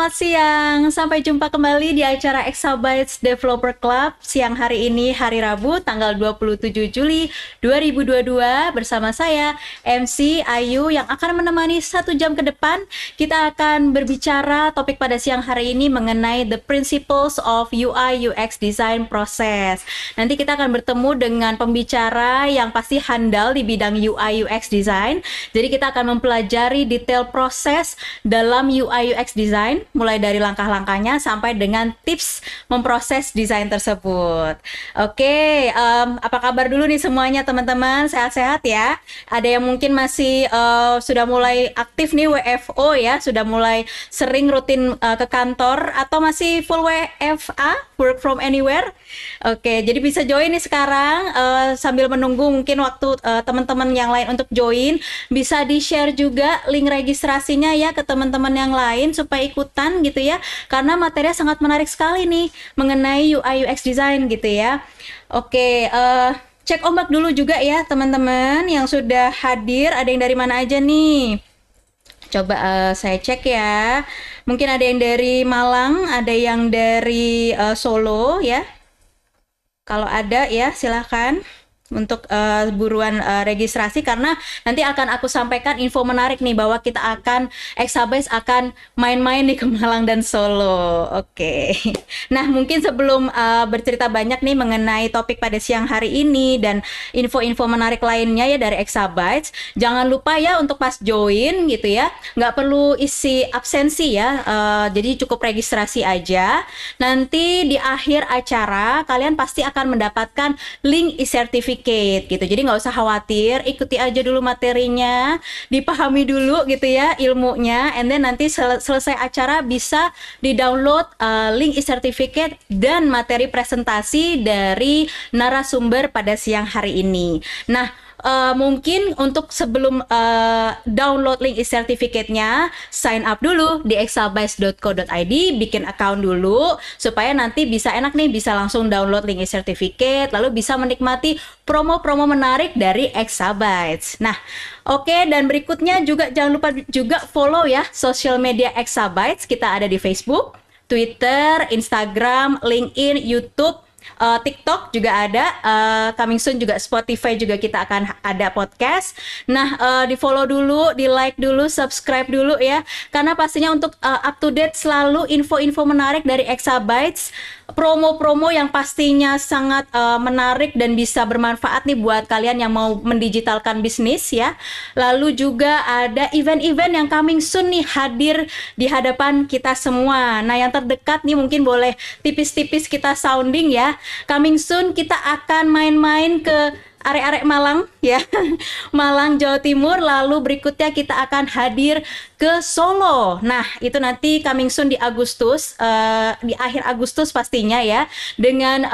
selamat siang. Sampai jumpa kembali di acara Exabytes Developer Club siang hari ini, hari Rabu, tanggal 27 Juli 2022 bersama saya, MC Ayu, yang akan menemani 1 jam ke depan. Kita akan berbicara topik pada siang hari ini mengenai the principles of UI UX design process. Nanti kita akan bertemu dengan pembicara yang pasti handal di bidang UI UX design. Jadi kita akan mempelajari detail proses dalam UI UX design, mulai dari langkah-langkahnya sampai dengan tips memproses desain tersebut. Oke, apa kabar dulu nih semuanya teman-teman? Sehat-sehat ya? Ada yang mungkin masih sudah mulai aktif nih WFO ya, sudah mulai sering rutin ke kantor, atau masih full WFA, work from anywhere? Oke, jadi bisa join nih sekarang sambil menunggu mungkin waktu teman-teman yang lain untuk join. Bisa di-share juga link registrasinya ya ke teman-teman yang lain supaya ikutan gitu ya, karena materinya sangat menarik sekali nih mengenai UI UX design gitu ya. Oke, cek ombak dulu juga ya teman-teman yang sudah hadir. Ada yang dari mana aja nih? Coba saya cek ya. Mungkin ada yang dari Malang, ada yang dari Solo ya. Kalau ada ya silahkan untuk buruan registrasi, karena nanti akan aku sampaikan info menarik nih bahwa kita akan Exabytes akan main-main nih ke Malang dan Solo. Oke. Nah, mungkin sebelum bercerita banyak nih mengenai topik pada siang hari ini dan info-info menarik lainnya ya dari Exabytes, jangan lupa ya untuk pas join gitu ya, nggak perlu isi absensi ya, jadi cukup registrasi aja. Nanti di akhir acara kalian pasti akan mendapatkan link e-certificate gitu, jadi nggak usah khawatir, ikuti aja dulu materinya, dipahami dulu gitu ya ilmunya, and then nanti selesai acara bisa di-download link e-certificate dan materi presentasi dari narasumber pada siang hari ini. Nah, mungkin untuk sebelum download link e-certificate-nya, sign up dulu di exabytes.co.id, bikin account dulu supaya nanti bisa enak nih, bisa langsung download link e-certificate, lalu bisa menikmati promo-promo menarik dari Exabytes. Nah, oke, dan berikutnya juga jangan lupa juga follow ya social media Exabytes. Kita ada di Facebook, Twitter, Instagram, LinkedIn, YouTube, TikTok juga ada, coming soon juga Spotify juga kita akan ada podcast. Nah, di follow dulu, di like dulu, subscribe dulu ya, karena pastinya untuk up to date selalu info-info menarik dari Exabytes, promo-promo yang pastinya sangat menarik dan bisa bermanfaat nih buat kalian yang mau mendigitalkan bisnis ya. Lalu juga ada event-event yang coming soon nih hadir di hadapan kita semua. Nah, yang terdekat nih mungkin boleh tipis-tipis kita sounding ya. Coming soon kita akan main-main ke arek-arek Malang ya, Malang Jawa Timur. Lalu berikutnya kita akan hadir ke Solo. Nah, itu nanti coming soon di Agustus, di akhir Agustus pastinya ya, dengan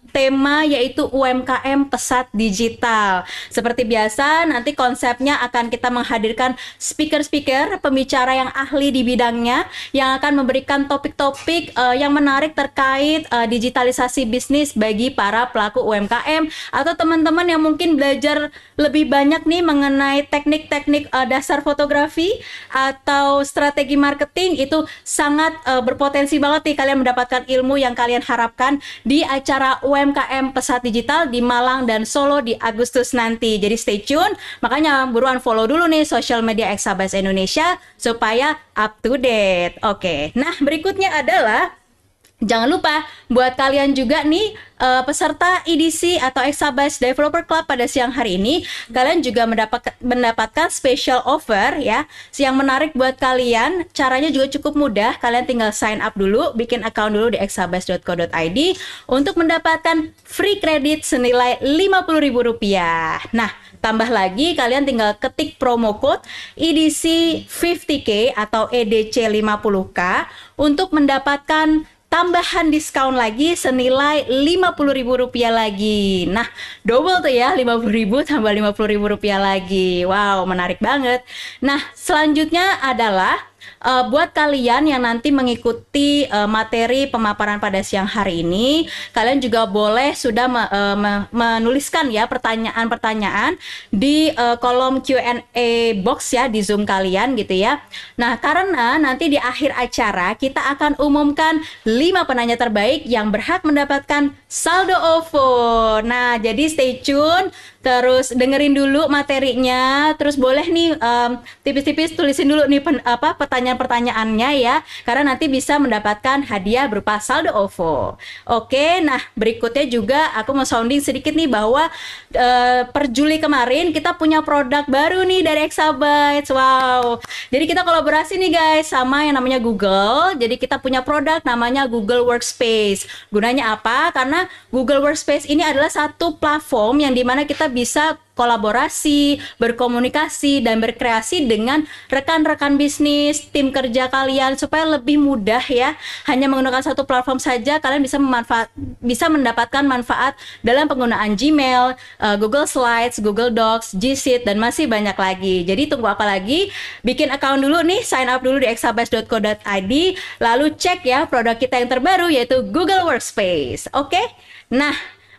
tema yaitu UMKM Pesat Digital. Seperti biasa, nanti konsepnya akan kita menghadirkan speaker-speaker, pembicara yang ahli di bidangnya, yang akan memberikan topik-topik yang menarik terkait digitalisasi bisnis bagi para pelaku UMKM atau teman-teman yang mungkin belajar lebih banyak nih mengenai teknik-teknik dasar fotografi atau strategi marketing. Itu sangat berpotensi banget nih kalian mendapatkan ilmu yang kalian harapkan di acara UMKM Pesat Digital di Malang dan Solo di Agustus nanti. Jadi stay tune, makanya buruan follow dulu nih social media Exabytes Indonesia supaya up to date. Oke, nah berikutnya adalah jangan lupa buat kalian juga nih peserta EDC atau Exabytes Developer Club pada siang hari ini, kalian juga mendapatkan special offer ya, yang menarik buat kalian. Caranya juga cukup mudah, kalian tinggal sign up dulu, bikin account dulu di exabytes.co.id untuk mendapatkan free credit senilai Rp50.000. Nah, tambah lagi kalian tinggal ketik promo code EDC 50K atau EDC 50K untuk mendapatkan tambahan diskon lagi senilai Rp50.000 lagi. Nah, double tuh ya, 50.000 tambah Rp50.000 lagi. Wow, menarik banget. Nah, selanjutnya adalah buat kalian yang nanti mengikuti materi pemaparan pada siang hari ini, kalian juga boleh sudah menuliskan ya pertanyaan-pertanyaan di kolom Q&A box ya di Zoom kalian gitu ya. Nah, karena nanti di akhir acara kita akan umumkan 5 penanya terbaik yang berhak mendapatkan saldo OVO. Nah, jadi stay tune, terus dengerin dulu materinya, terus boleh nih tipis-tipis tulisin dulu nih pertanyaan-pertanyaannya ya, karena nanti bisa mendapatkan hadiah berupa saldo OVO. Oke, nah berikutnya juga aku mau sounding sedikit nih bahwa per Juli kemarin kita punya produk baru nih dari Exabytes. Wow. Jadi kita kolaborasi nih guys sama yang namanya Google. Jadi kita punya produk namanya Google Workspace. Gunanya apa? Karena Google Workspace ini adalah satu platform yang dimana kita bisa kolaborasi, berkomunikasi, dan berkreasi dengan rekan-rekan bisnis, tim kerja kalian supaya lebih mudah ya. Hanya menggunakan satu platform saja kalian bisa mendapatkan manfaat dalam penggunaan Gmail, Google Slides, Google Docs, G Suite, dan masih banyak lagi. Jadi tunggu apa lagi? Bikin account dulu nih, sign up dulu di exabytes.co.id, lalu cek ya produk kita yang terbaru yaitu Google Workspace. Oke? Nah,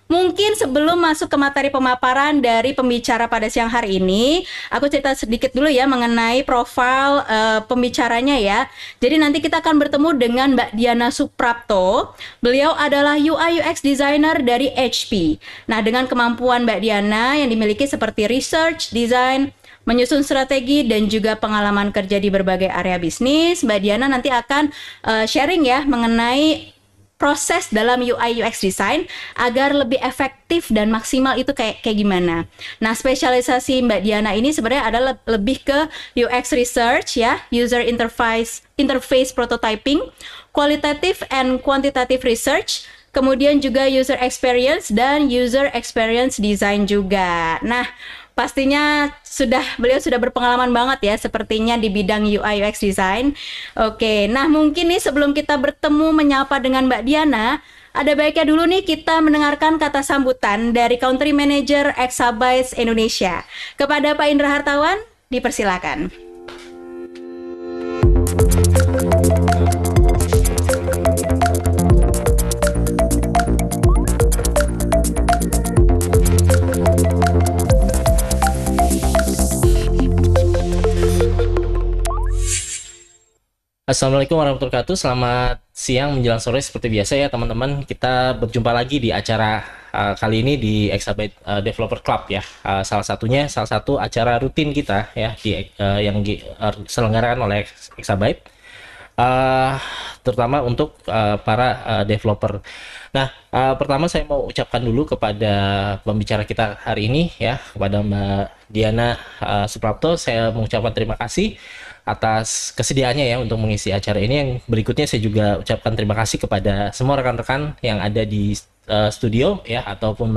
mungkin sebelum masuk ke materi pemaparan dari pembicara pada siang hari ini, aku cerita sedikit dulu ya mengenai profil pembicaranya ya. Jadi nanti kita akan bertemu dengan Mbak Diana Suprapto. Beliau adalah UI UX designer dari HP. Nah, dengan kemampuan Mbak Diana yang dimiliki seperti research, design, menyusun strategi, dan juga pengalaman kerja di berbagai area bisnis, Mbak Diana nanti akan sharing ya mengenai proses dalam UI UX design agar lebih efektif dan maksimal itu kayak gimana. Nah, spesialisasi Mbak Diana ini sebenarnya adalah lebih ke UX research ya, user interface prototyping, qualitative and quantitative research, kemudian juga user experience dan user experience design juga. Nah, pastinya beliau sudah berpengalaman banget ya sepertinya di bidang UI UX design. Oke, nah mungkin nih sebelum kita bertemu menyapa dengan Mbak Diana, ada baiknya dulu nih kita mendengarkan kata sambutan dari Country Manager Exabytes Indonesia. Kepada Pak Indra Hartawan, dipersilakan. Assalamualaikum warahmatullahi wabarakatuh. Selamat siang menjelang sore seperti biasa ya teman-teman. Kita berjumpa lagi di acara kali ini di Exabyte Developer Club ya. Salah satu acara rutin kita ya yang diselenggarakan oleh Exabyte. Terutama untuk para developer. Nah, pertama saya mau ucapkan dulu kepada pembicara kita hari ini ya, kepada Mbak Diana Suprapto. Saya mengucapkan terima kasih atas kesediaannya ya untuk mengisi acara ini. Yang berikutnya saya juga ucapkan terima kasih kepada semua rekan-rekan yang ada di studio ya, ataupun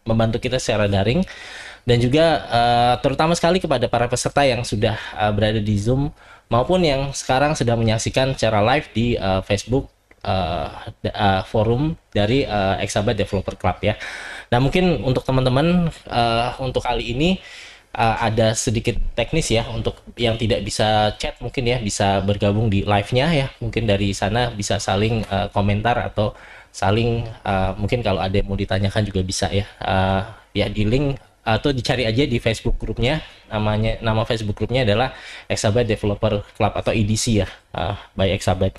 membantu kita secara daring, dan juga terutama sekali kepada para peserta yang sudah berada di Zoom maupun yang sekarang sedang menyaksikan secara live di Facebook forum dari Exabyte Developer Club ya. Nah, mungkin untuk teman-teman untuk kali ini ada sedikit teknis ya, untuk yang tidak bisa chat mungkin ya bisa bergabung di live-nya ya, mungkin dari sana bisa saling komentar atau saling mungkin kalau ada yang mau ditanyakan juga bisa ya, ya di link atau dicari aja di Facebook grupnya. Nama Facebook grupnya adalah Exabyte Developer Club atau EDC ya, by Exabyte.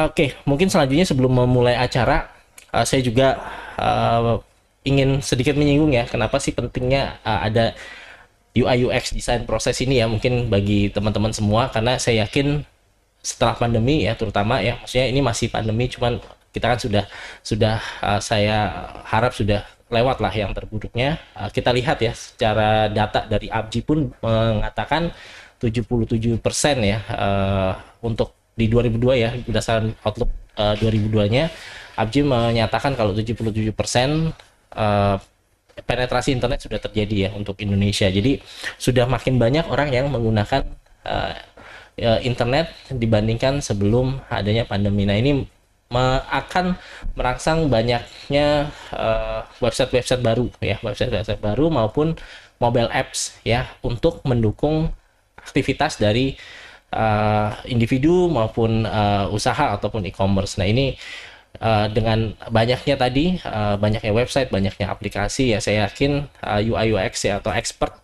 Oke, mungkin selanjutnya sebelum memulai acara saya juga ingin sedikit menyinggung ya, kenapa sih pentingnya ada UI UX design proses ini ya, mungkin bagi teman-teman semua, karena saya yakin setelah pandemi ya, terutama ya, maksudnya ini masih pandemi, cuman kita kan sudah saya harap sudah lewat lah yang terburuknya. Kita lihat ya, secara data dari APJI pun mengatakan 77% ya untuk di 2002 ya, berdasarkan Outlook 2002-nya, APJI menyatakan kalau 77% penetrasi internet sudah terjadi ya untuk Indonesia. Jadi sudah makin banyak orang yang menggunakan internet dibandingkan sebelum adanya pandemi. Nah, ini akan merangsang banyaknya website-website baru ya, website-website baru maupun mobile apps ya, untuk mendukung aktivitas dari individu maupun usaha ataupun e-commerce. Nah ini dengan banyaknya tadi, banyaknya website, banyaknya aplikasi, ya saya yakin UI UX ya atau expert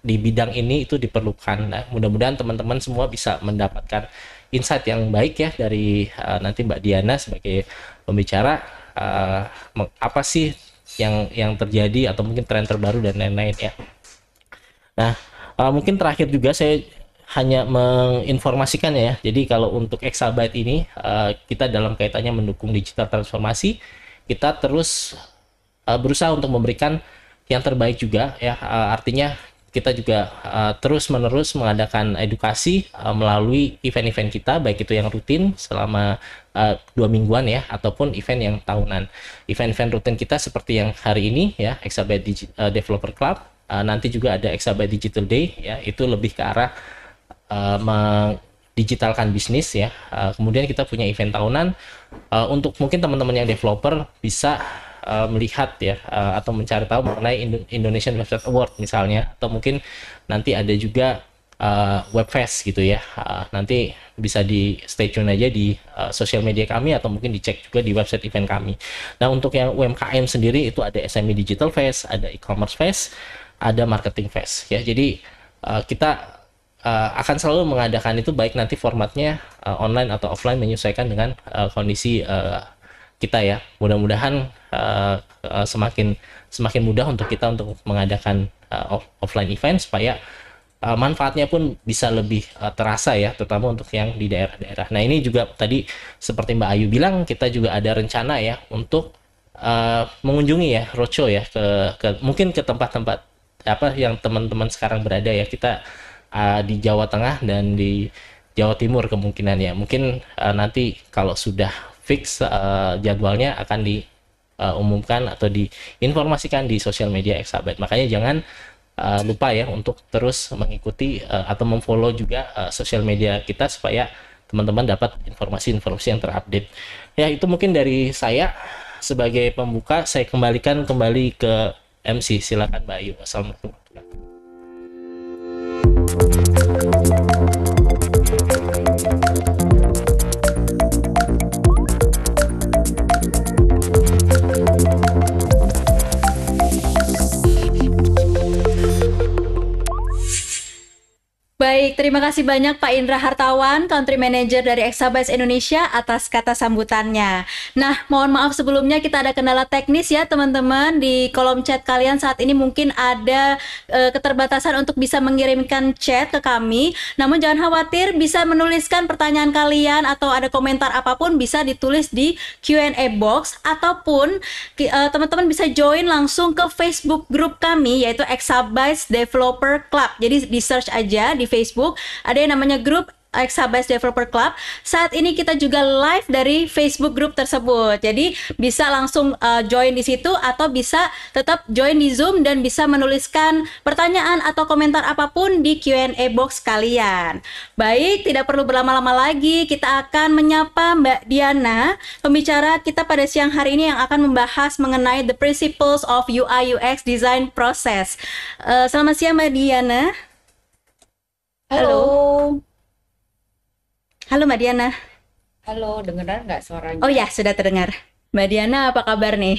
di bidang ini itu diperlukan. Nah, mudah-mudahan teman-teman semua bisa mendapatkan insight yang baik ya dari nanti Mbak Diana sebagai pembicara, apa sih yang terjadi atau mungkin tren terbaru dan lain-lain ya. Nah, mungkin terakhir juga saya hanya menginformasikan ya. Jadi kalau untuk Exabyte ini kita dalam kaitannya mendukung digital transformasi, kita terus berusaha untuk memberikan yang terbaik juga ya. Artinya kita juga terus-menerus mengadakan edukasi melalui event-event kita, baik itu yang rutin selama 2 mingguan ya, ataupun event yang tahunan. Event-event rutin kita seperti yang hari ini ya, Exabyte Developer Club. Nanti juga ada Exabyte Digital Day ya, itu lebih ke arah digitalkan bisnis ya. Kemudian kita punya event tahunan untuk mungkin teman-teman yang developer bisa melihat ya atau mencari tahu mengenai Indonesian Website Award misalnya, atau mungkin nanti ada juga Webfest gitu ya. Nanti bisa di stay tune aja di sosial media kami atau mungkin dicek juga di website event kami. Nah untuk yang UMKM sendiri itu ada SME Digital Fest, ada e-commerce fest, ada marketing fest ya. Jadi kita akan selalu mengadakan itu, baik nanti formatnya online atau offline menyesuaikan dengan kondisi kita ya. Mudah-mudahan semakin mudah untuk kita untuk mengadakan offline event supaya manfaatnya pun bisa lebih terasa ya, terutama untuk yang di daerah-daerah. Nah ini juga tadi seperti Mbak Ayu bilang, kita juga ada rencana ya untuk mengunjungi ya, roadshow ya mungkin ke tempat-tempat apa yang teman-teman sekarang berada ya. Kita di Jawa Tengah dan di Jawa Timur kemungkinan ya. Mungkin nanti kalau sudah fix jadwalnya akan diumumkan atau diinformasikan di sosial media Exabyte. Makanya jangan lupa ya untuk terus mengikuti atau memfollow juga sosial media kita supaya teman-teman dapat informasi-informasi yang terupdate. Ya itu mungkin dari saya sebagai pembuka. Saya kembalikan kembali ke MC. Silakan Mbak Ayu. Assalamualaikum. Baik, terima kasih banyak Pak Indra Hartawan, Country Manager dari Exabytes Indonesia atas kata sambutannya. Nah, mohon maaf sebelumnya kita ada kendala teknis ya teman-teman. Di kolom chat kalian saat ini mungkin ada keterbatasan untuk bisa mengirimkan chat ke kami. Namun jangan khawatir, bisa menuliskan pertanyaan kalian atau ada komentar apapun bisa ditulis di Q&A box, ataupun teman-teman bisa join langsung ke Facebook group kami yaitu Exabytes Developer Club. Jadi di search aja di Facebook, ada yang namanya grup Exabytes Developer Club. Saat ini kita juga live dari Facebook group tersebut. Jadi bisa langsung join di situ atau bisa tetap join di Zoom dan bisa menuliskan pertanyaan atau komentar apapun di Q&A box kalian. Baik, tidak perlu berlama-lama lagi, kita akan menyapa Mbak Diana, pembicara kita pada siang hari ini yang akan membahas mengenai the principles of UI UX design process. Selamat siang Mbak Diana. Halo. Halo Mbak Diana. Halo, dengeran nggak suaranya? Oh ya, sudah terdengar. Mbak Diana, apa kabar nih?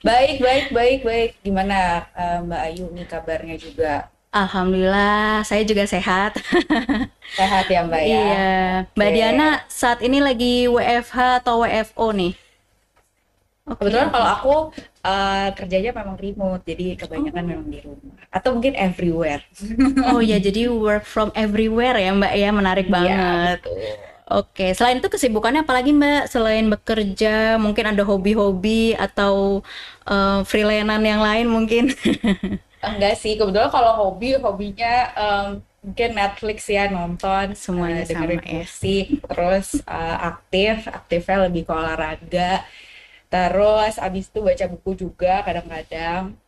Baik. Gimana Mbak Ayu nih kabarnya juga? Alhamdulillah, saya juga sehat. Sehat ya Mbak ya? Iya. Mbak Oke. Diana saat ini lagi WFH atau WFO nih? Kebetulan kalau aku kerjanya memang remote, jadi kebanyakan memang di rumah. Atau mungkin everywhere. Oh ya, jadi work from everywhere ya Mbak ya, menarik Iya, banget. betul. Oke, selain itu kesibukannya apalagi Mbak? Selain bekerja, mungkin ada hobi-hobi atau freelance yang lain mungkin? Enggak sih, kebetulan kalau hobinya mungkin Netflix ya, nonton, Semuanya sama dengerin ya. musik, terus aktifnya lebih ke olahraga. Terus abis itu baca buku juga kadang-kadang.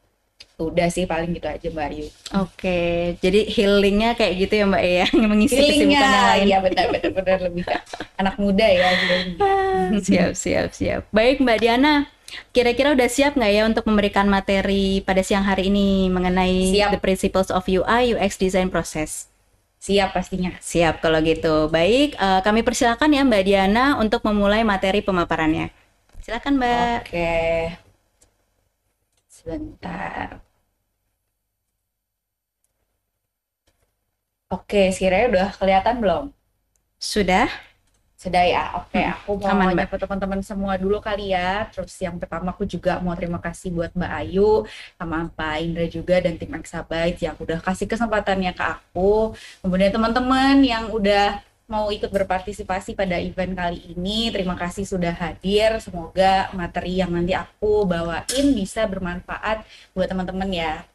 Udah sih paling gitu aja Mbak Ayu. Oke, jadi healingnya kayak gitu ya Mbak ya, mengisi Healingnya, kesibukan yang lain. iya benar lebih ke anak muda ya healing. Siap. Baik Mbak Diana, kira-kira udah siap nggak ya untuk memberikan materi pada siang hari ini mengenai Siap. the principles of UI UX design process? Siap pastinya. Siap kalau gitu. Baik, kami persilakan ya Mbak Diana untuk memulai materi pemaparannya. Silakan Mbak. Oke, sebentar. Oke, sekiranya udah kelihatan belum? Sudah? Sudah ya, oke. Mm, Aku mau aman Mbak. nyapa teman-teman semua dulu kali ya. Terus yang pertama aku juga mau terima kasih buat Mbak Ayu, sama Pak Indra juga dan tim Exabyte yang udah kasih kesempatannya ke aku. Kemudian teman-teman yang udah mau ikut berpartisipasi pada event kali ini, terima kasih sudah hadir. Semoga materi yang nanti aku bawain bisa bermanfaat buat teman-teman ya.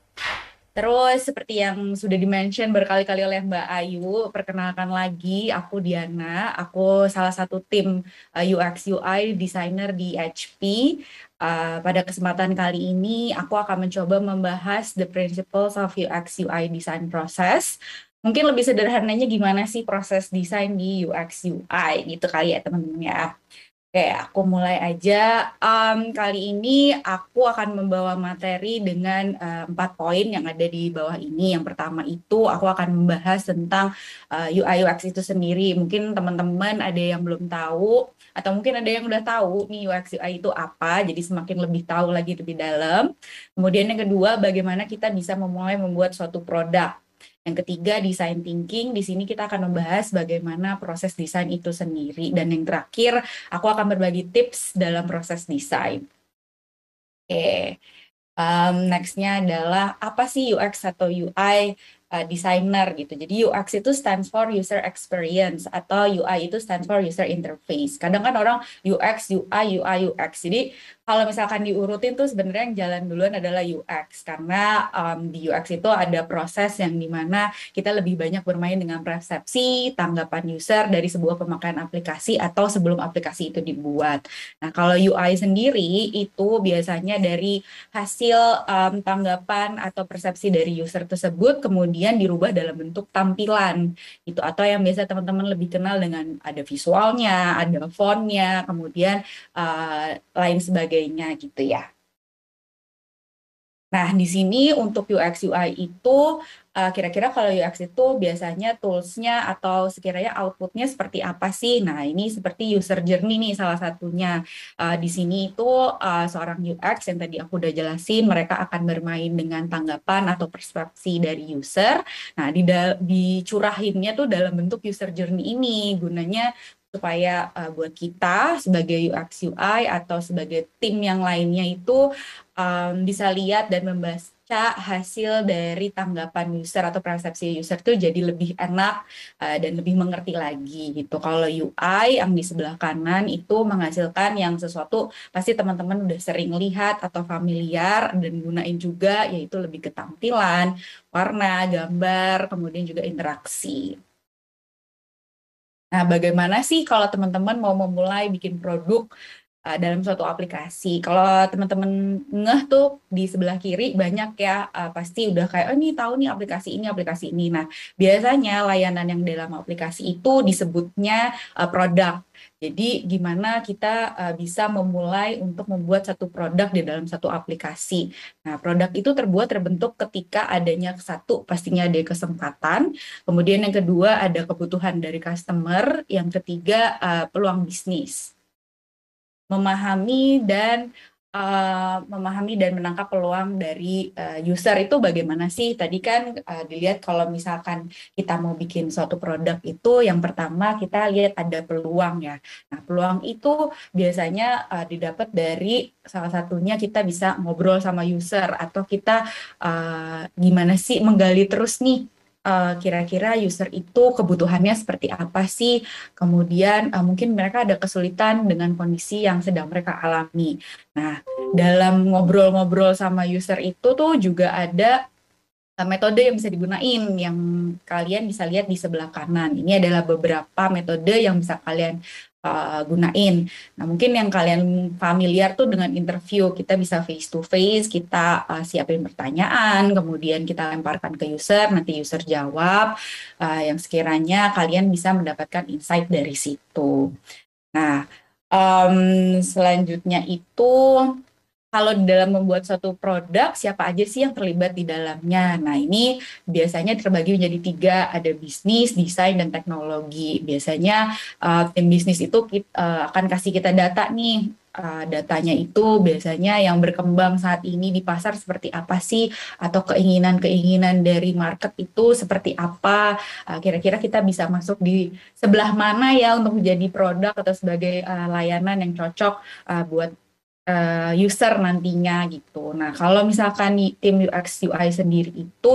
Terus seperti yang sudah di-mention berkali-kali oleh Mbak Ayu, perkenalkan lagi, aku Diana, aku salah satu tim UX UI designer di HP. Pada kesempatan kali ini, aku akan mencoba membahas the principles of UX UI design process. Mungkin lebih sederhananya gimana sih proses desain di UX UI gitu kali ya teman-teman ya. Oke, aku mulai aja. Kali ini aku akan membawa materi dengan 4 poin yang ada di bawah ini. Yang pertama itu aku akan membahas tentang UI UX itu sendiri. Mungkin teman-teman ada yang belum tahu, atau mungkin ada yang udah tahu nih UX UI itu apa, jadi semakin lebih tahu lagi lebih dalam. Kemudian yang kedua, bagaimana kita bisa memulai membuat suatu produk. Yang ketiga, design thinking. Di sini kita akan membahas bagaimana proses desain itu sendiri. Dan yang terakhir, aku akan berbagi tips dalam proses desain. Oke, nextnya adalah apa sih UX atau UI designer gitu. Jadi UX itu stands for user experience atau UI itu stands for user interface. Kadang kan orang UX, UI, UI, UX. Jadi kalau misalkan diurutin tuh sebenarnya yang jalan duluan adalah UX karena di UX itu ada proses yang dimana kita lebih banyak bermain dengan persepsi, tanggapan user dari sebuah pemakaian aplikasi atau sebelum aplikasi itu dibuat. Nah kalau UI sendiri itu biasanya dari hasil tanggapan atau persepsi dari user tersebut kemudian dirubah dalam bentuk tampilan gitu atau yang biasa teman-teman lebih kenal dengan ada visualnya, ada fontnya, kemudian lain sebagainya gitu ya. Nah, di sini untuk UX UI itu kira-kira kalau UX itu biasanya tools-nya atau sekiranya output-nya seperti apa sih? Nah, ini seperti user journey nih salah satunya. Di sini itu seorang UX yang tadi aku udah jelasin, mereka akan bermain dengan tanggapan atau persepsi dari user. Nah, dicurahinnya tuh dalam bentuk user journey ini, gunanya supaya buat kita sebagai UX UI atau sebagai tim yang lainnya itu bisa lihat dan membaca hasil dari tanggapan user atau persepsi user itu jadi lebih enak dan lebih mengerti lagi gitu. Kalau UI yang di sebelah kanan itu menghasilkan yang sesuatu pasti teman-teman udah sering lihat atau familiar dan gunain juga yaitu lebih ke tampilan, warna, gambar, kemudian juga interaksi. Nah, bagaimana sih kalau teman-teman mau memulai bikin produk dalam suatu aplikasi? Kalau teman-teman ngeh tuh di sebelah kiri banyak ya pasti udah kayak oh ini tahu nih aplikasi ini aplikasi ini. Nah, biasanya layanan yang dalam aplikasi itu disebutnya produk. Jadi gimana kita bisa memulai untuk membuat satu produk di dalam satu aplikasi. Nah, produk itu terbentuk ketika adanya satu pastinya ada kesempatan. Kemudian yang kedua ada kebutuhan dari customer, yang ketiga peluang bisnis. Memahami dan menangkap peluang dari user itu bagaimana sih? Tadi kan dilihat kalau misalkan kita mau bikin suatu produk itu yang pertama kita lihat ada peluang ya. Nah, peluang itu biasanya didapat dari salah satunya kita bisa ngobrol sama user atau kita gimana sih menggali terus nih kira-kira user itu kebutuhannya seperti apa sih? Kemudian mungkin mereka ada kesulitan dengan kondisi yang sedang mereka alami. Nah, dalam ngobrol-ngobrol sama user itu tuh juga ada metode yang bisa digunain yang kalian bisa lihat di sebelah kanan. Ini adalah beberapa metode yang bisa kalian gunain. Nah, mungkin yang kalian familiar tuh dengan interview, kita bisa face to face, kita siapin pertanyaan, kemudian kita lemparkan ke user, nanti user jawab yang sekiranya kalian bisa mendapatkan insight dari situ. Nah, selanjutnya itu kalau dalam membuat suatu produk, siapa aja sih yang terlibat di dalamnya? Nah, ini biasanya terbagi menjadi tiga, ada bisnis, desain, dan teknologi. Biasanya tim bisnis itu akan kasih kita data nih. Datanya itu biasanya yang berkembang saat ini di pasar seperti apa sih? Atau keinginan-keinginan dari market itu seperti apa? Kira-kira kita bisa masuk di sebelah mana ya untuk menjadi produk atau sebagai layanan yang cocok buat user nantinya gitu. Nah, kalau misalkan tim UX UI sendiri itu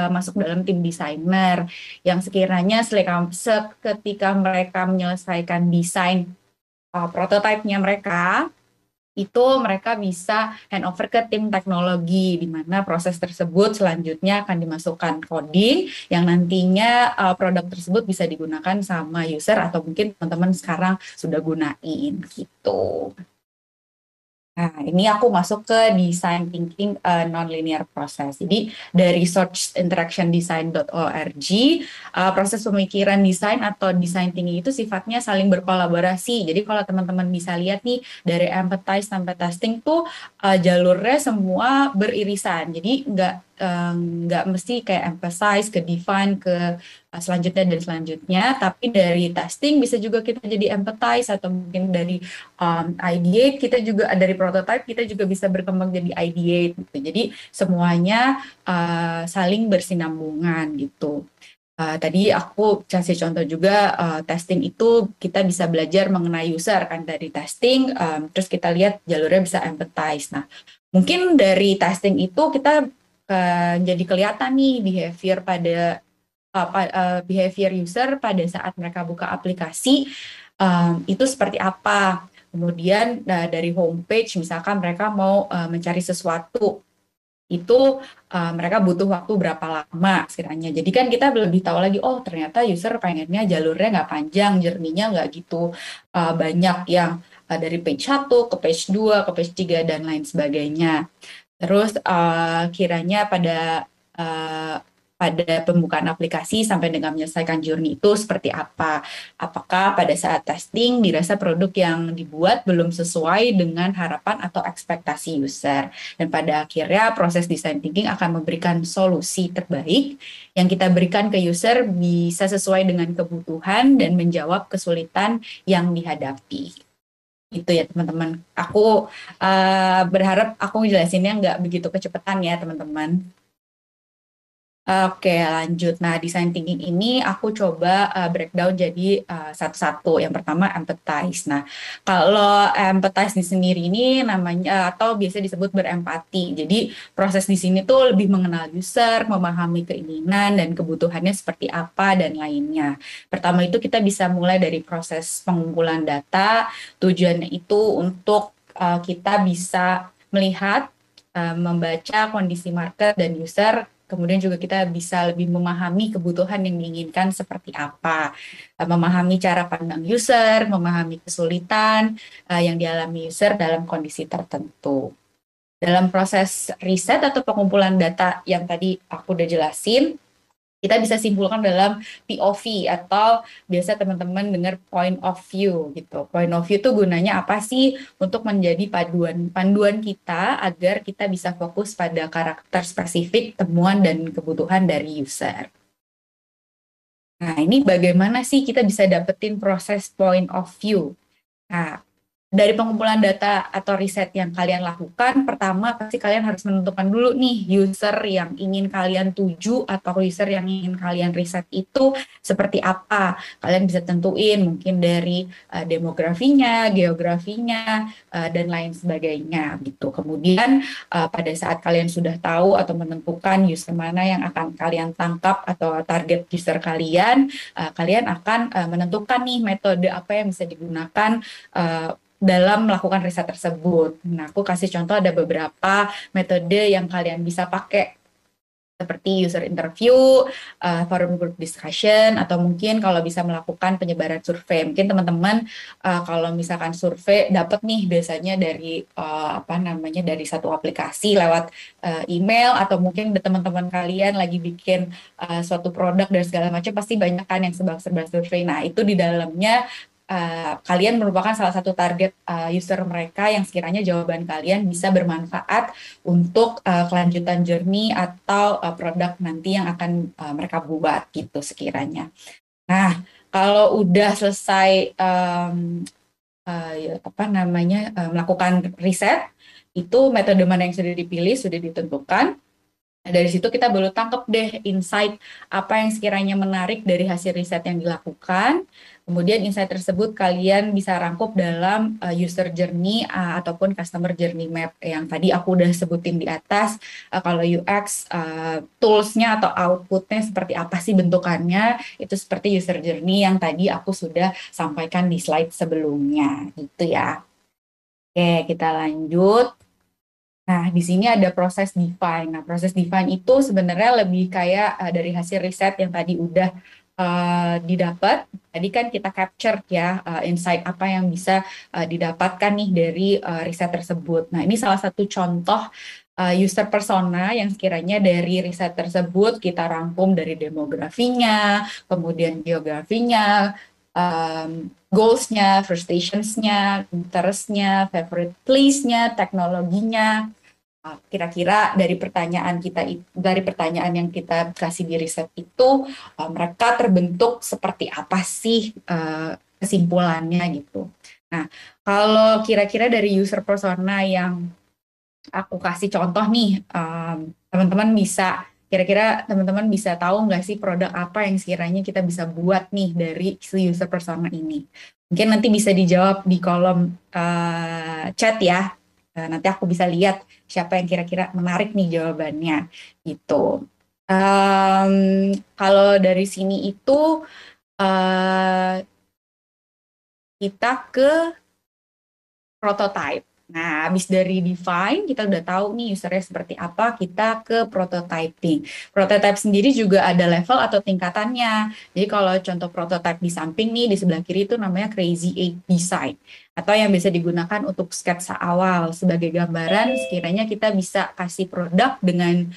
masuk dalam tim desainer yang sekiranya seketika mereka menyelesaikan desain prototipe-nya mereka, itu mereka bisa handover ke tim teknologi di mana proses tersebut selanjutnya akan dimasukkan coding yang nantinya produk tersebut bisa digunakan sama user atau mungkin teman-teman sekarang sudah gunain gitu. Nah, ini aku masuk ke design thinking non-linear process. Jadi dari searchinteractiondesign.org, proses pemikiran desain atau design thinking itu sifatnya saling berkolaborasi. Jadi kalau teman-teman bisa lihat nih dari empathize sampai testing tuh jalurnya semua beririsan. Jadi nggak mesti kayak emphasize ke define ke selanjutnya dan selanjutnya, tapi dari testing bisa juga kita jadi empathize atau mungkin dari ideate kita juga dari prototype kita juga bisa berkembang jadi ideate gitu. Jadi semuanya saling bersinambungan gitu. Tadi aku kasih contoh juga testing itu kita bisa belajar mengenai user kan dari testing, terus kita lihat jalurnya bisa empathize. Nah, mungkin dari testing itu kita jadi kelihatan nih behavior user pada saat mereka buka aplikasi itu seperti apa. Kemudian dari homepage misalkan mereka mau mencari sesuatu itu mereka butuh waktu berapa lama sekiranya. Jadi kan kita lebih tahu lagi, oh ternyata user pengennya jalurnya nggak panjang, journey-nya nggak gitu banyak yang dari page 1 ke page 2, ke page 3, dan lain sebagainya. Terus kiranya pada pembukaan aplikasi sampai dengan menyelesaikan journey itu seperti apa? Apakah pada saat testing dirasa produk yang dibuat belum sesuai dengan harapan atau ekspektasi user? Dan pada akhirnya proses design thinking akan memberikan solusi terbaik yang kita berikan ke user bisa sesuai dengan kebutuhan dan menjawab kesulitan yang dihadapi. Itu ya teman-teman. Aku berharap aku jelasinnya nggak begitu kecepatan ya teman-teman. Oke, lanjut. Nah, design thinking ini aku coba breakdown jadi satu-satu. Yang pertama, empathize. Nah, kalau empathize di sendiri ini namanya atau biasa disebut berempati. Jadi, proses di sini tuh lebih mengenal user, memahami keinginan dan kebutuhannya seperti apa dan lainnya. Pertama itu kita bisa mulai dari proses pengumpulan data. Tujuannya itu untuk kita bisa melihat, membaca kondisi market dan user. Kemudian juga kita bisa lebih memahami kebutuhan yang diinginkan seperti apa, memahami cara pandang user, memahami kesulitan yang dialami user dalam kondisi tertentu. Dalam proses riset atau pengumpulan data yang tadi aku udah jelasin, kita bisa simpulkan dalam POV atau biasa teman-teman dengar point of view gitu. Point of view itu gunanya apa sih? Untuk menjadi panduan kita agar kita bisa fokus pada karakter spesifik, temuan, dan kebutuhan dari user. Nah, ini bagaimana sih kita bisa dapetin proses point of view? Nah, dari pengumpulan data atau riset yang kalian lakukan, pertama pasti kalian harus menentukan dulu nih user yang ingin kalian tuju atau user yang ingin kalian riset itu seperti apa. Kalian bisa tentuin mungkin dari demografinya, geografinya, dan lain sebagainya gitu. Kemudian pada saat kalian sudah tahu atau menentukan user mana yang akan kalian tangkap atau target user kalian, kalian akan menentukan nih metode apa yang bisa digunakan dalam melakukan riset tersebut. Nah, aku kasih contoh ada beberapa metode yang kalian bisa pakai seperti user interview, forum group discussion, atau mungkin kalau bisa melakukan penyebaran survei. Mungkin teman-teman kalau misalkan survei dapat nih biasanya dari dari satu aplikasi lewat email, atau mungkin teman-teman kalian lagi bikin suatu produk dan segala macam pasti banyak kan yang serba survei. Nah, itu di dalamnya kalian merupakan salah satu target user mereka yang sekiranya jawaban kalian bisa bermanfaat untuk kelanjutan journey atau produk nanti yang akan mereka buat gitu sekiranya. Nah, kalau udah selesai melakukan riset, itu metode mana yang sudah dipilih, sudah ditentukan. Nah, dari situ kita baru tangkap deh insight apa yang sekiranya menarik dari hasil riset yang dilakukan. Kemudian insight tersebut kalian bisa rangkup dalam user journey ataupun customer journey map yang tadi aku udah sebutin di atas. Kalau UX toolsnya atau outputnya seperti apa sih bentukannya, itu seperti user journey yang tadi aku sudah sampaikan di slide sebelumnya gitu ya. Oke, kita lanjut. Nah, di sini ada proses define. Nah, proses define itu sebenarnya lebih kayak dari hasil riset yang tadi udah didapat. Tadi kan kita capture ya insight apa yang bisa didapatkan nih dari riset tersebut. Nah, ini salah satu contoh user persona yang sekiranya dari riset tersebut kita rangkum dari demografinya, kemudian geografinya, goals-nya, frustrations-nya, interest-nya, favorite place-nya, teknologinya. Kira-kira dari pertanyaan yang kita kasih di riset itu, mereka terbentuk seperti apa sih kesimpulannya gitu. Nah, kalau kira-kira dari user persona yang aku kasih contoh nih, teman-teman bisa kira-kira teman-teman bisa tahu nggak sih produk apa yang sekiranya kita bisa buat nih dari si user persona ini. Mungkin nanti bisa dijawab di kolom chat ya. Nanti aku bisa lihat siapa yang kira-kira menarik nih jawabannya gitu. Kalau dari sini itu kita ke prototype. Nah, habis dari define, kita udah tahu nih usernya seperti apa, kita ke prototyping. Prototype sendiri juga ada level atau tingkatannya. Jadi kalau contoh prototype di samping nih, di sebelah kiri itu namanya Crazy Eight Design. Atau yang bisa digunakan untuk sketsa awal. Sebagai gambaran, sekiranya kita bisa kasih produk dengan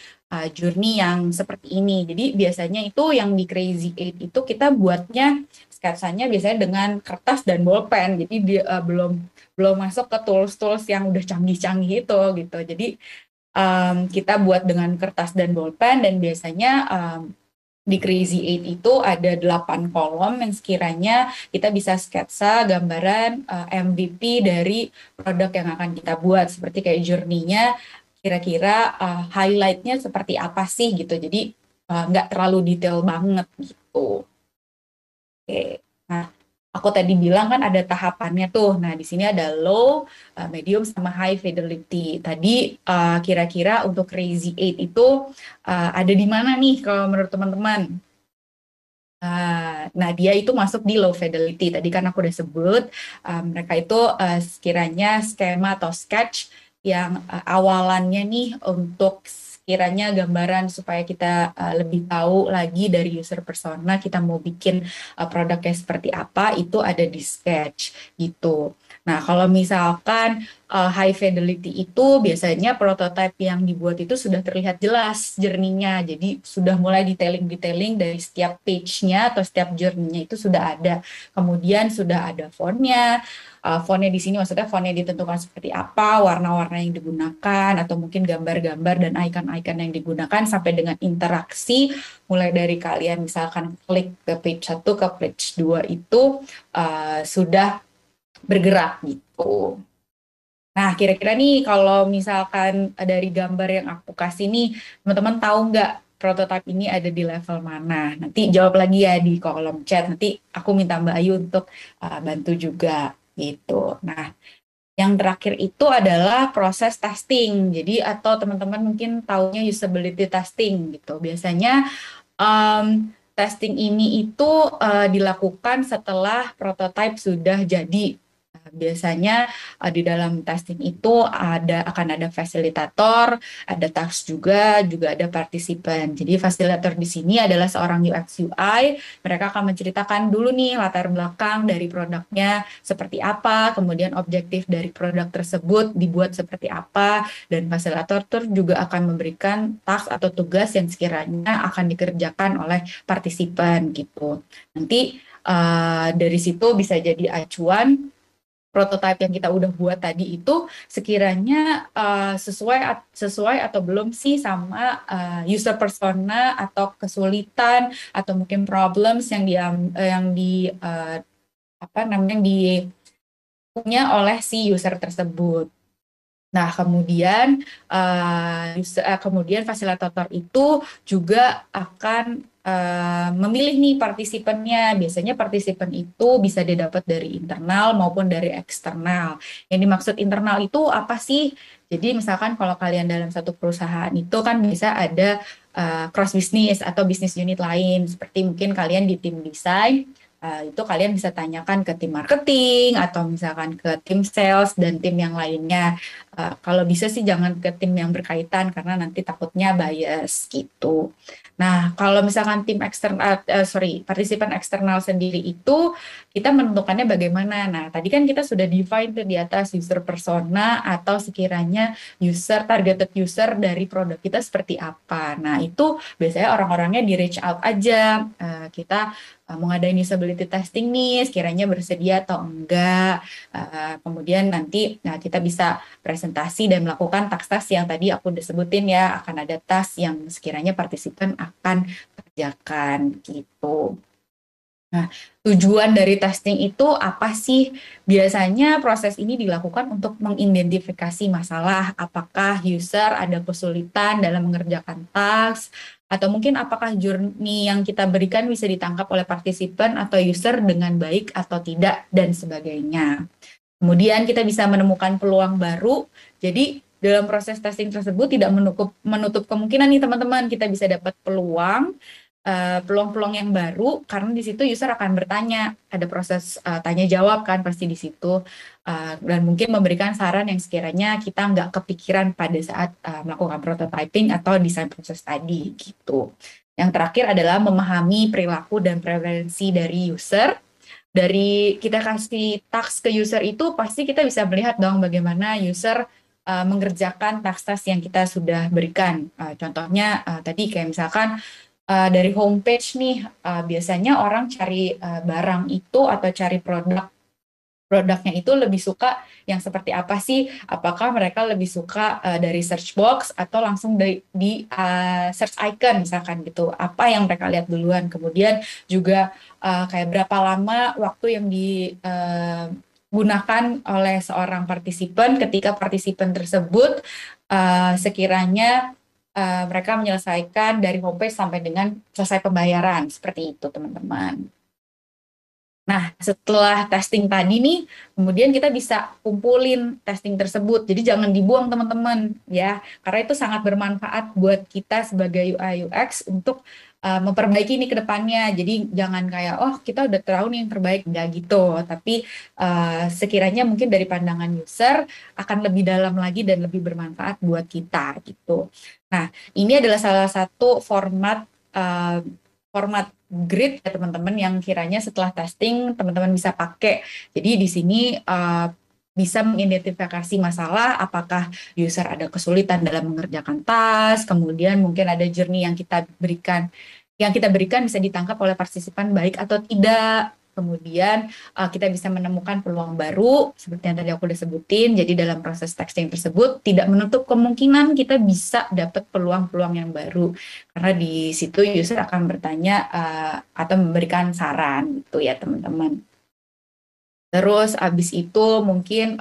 journey yang seperti ini. Jadi biasanya itu yang di Crazy Eight itu kita buatnya sketsanya biasanya dengan kertas dan bolpen. Jadi dia belum masuk ke tools-tools yang udah canggih-canggih itu gitu. Jadi kita buat dengan kertas dan bolpen dan biasanya di Crazy Eight itu ada 8 kolom yang sekiranya kita bisa sketsa gambaran MVP dari produk yang akan kita buat. Seperti kayak journey-nya kira-kira highlight-nya seperti apa sih gitu. Jadi nggak terlalu detail banget gitu. Oke, nah aku tadi bilang kan ada tahapannya tuh. Nah di sini ada low, medium, sama high fidelity. Tadi kira-kira untuk Crazy Eight itu ada di mana nih kalau menurut teman-teman? Nah dia itu masuk di low fidelity. Tadi kan aku udah sebut mereka itu sekiranya skema atau sketch yang awalannya nih untuk kiranya gambaran supaya kita lebih tahu lagi dari user persona kita mau bikin produknya seperti apa itu ada di sketch gitu. Nah, kalau misalkan high fidelity itu biasanya prototype yang dibuat itu sudah terlihat jelas journey-nya. Jadi sudah mulai detailing-detailing dari setiap page-nya atau setiap journey-nya itu sudah ada. Kemudian sudah ada font-nya. Font-nya di sini maksudnya font-nya ditentukan seperti apa, warna-warna yang digunakan, atau mungkin gambar-gambar dan icon-icon yang digunakan sampai dengan interaksi mulai dari kalian misalkan klik ke page 1 ke page 2 itu sudah bergerak gitu. Nah, kira-kira nih kalau misalkan dari gambar yang aku kasih nih, teman-teman tahu nggak prototipe ini ada di level mana? Nanti jawab lagi ya di kolom chat. Nanti aku minta Mbak Ayu untuk bantu juga gitu. Nah, yang terakhir itu adalah proses testing. Jadi atau teman-teman mungkin taunya usability testing gitu. Biasanya testing ini itu dilakukan setelah prototipe sudah jadi. Biasanya di dalam testing itu akan ada fasilitator, ada task juga ada partisipan. Jadi fasilitator di sini adalah seorang UX UI. Mereka akan menceritakan dulu nih latar belakang dari produknya seperti apa, kemudian objektif dari produk tersebut dibuat seperti apa, dan fasilitator juga akan memberikan task atau tugas yang sekiranya akan dikerjakan oleh partisipan gitu. Nanti dari situ bisa jadi acuan prototipe yang kita udah buat tadi itu sekiranya sesuai atau belum sih sama user persona atau kesulitan atau mungkin problems apa namanya yang dipunya oleh si user tersebut. Nah, kemudian fasilitator itu juga akan memilih nih partisipannya. Biasanya partisipan itu bisa didapat dari internal maupun dari eksternal. Yang dimaksud internal itu apa sih? Jadi misalkan kalau kalian dalam satu perusahaan itu kan bisa ada cross business atau bisnis unit lain. Seperti mungkin kalian di tim desain, itu kalian bisa tanyakan ke tim marketing atau misalkan ke tim sales dan tim yang lainnya. Kalau bisa sih jangan ke tim yang berkaitan karena nanti takutnya bias gitu. Nah, kalau misalkan tim eksternal, partisipan eksternal sendiri itu kita menentukannya bagaimana. Nah, tadi kan kita sudah define tuh di atas user persona atau sekiranya targeted user dari produk kita seperti apa. Nah, itu biasanya orang-orangnya di reach out aja. Kita mau ngadain usability testing nih, sekiranya bersedia atau enggak. Kemudian nanti kita bisa presentasi dan melakukan tas-tas yang tadi aku udah sebutin ya, akan ada tas yang sekiranya partisipan akan kerjakan gitu. Nah, tujuan dari testing itu apa sih? Biasanya proses ini dilakukan untuk mengidentifikasi masalah, apakah user ada kesulitan dalam mengerjakan task, atau mungkin apakah journey yang kita berikan bisa ditangkap oleh partisipan atau user dengan baik atau tidak, dan sebagainya. Kemudian kita bisa menemukan peluang baru. Jadi dalam proses testing tersebut tidak menutup kemungkinan nih teman-teman, kita bisa dapat peluang-peluang yang baru karena di situ user akan bertanya, ada proses tanya jawab kan pasti di situ, dan mungkin memberikan saran yang sekiranya kita nggak kepikiran pada saat melakukan prototyping atau desain proses tadi gitu. Yang terakhir adalah memahami perilaku dan preferensi dari user. Dari kita kasih task ke user itu pasti kita bisa melihat dong bagaimana user mengerjakan task-task yang kita sudah berikan. Contohnya tadi kayak misalkan dari homepage nih, biasanya orang cari barang itu atau cari produknya itu lebih suka yang seperti apa sih? Apakah mereka lebih suka dari search box atau langsung di search icon misalkan gitu? Apa yang mereka lihat duluan? Kemudian juga kayak berapa lama waktu yang digunakan oleh seorang partisipan ketika partisipan tersebut sekiranya mereka menyelesaikan dari homepage sampai dengan selesai pembayaran. Seperti itu, teman-teman. Nah, setelah testing tadi nih, kemudian kita bisa kumpulin testing tersebut. Jadi jangan dibuang teman-teman ya, karena itu sangat bermanfaat buat kita sebagai UI UX untuk memperbaiki ini ke depannya. Jadi jangan kayak kita udah tahu nih yang terbaik, nggak gitu. Tapi sekiranya mungkin dari pandangan user akan lebih dalam lagi dan lebih bermanfaat buat kita gitu. Nah, ini adalah salah satu format grid ya teman-teman yang kiranya setelah testing teman-teman bisa pakai. Jadi di sini bisa mengidentifikasi masalah, apakah user ada kesulitan dalam mengerjakan task, kemudian mungkin ada journey yang kita berikan bisa ditangkap oleh partisipan baik atau tidak. Kemudian kita bisa menemukan peluang baru seperti yang tadi aku udah sebutin. Jadi dalam proses testing tersebut tidak menutup kemungkinan kita bisa dapat peluang-peluang yang baru karena di situ user akan bertanya atau memberikan saran gitu ya teman-teman. Terus abis itu mungkin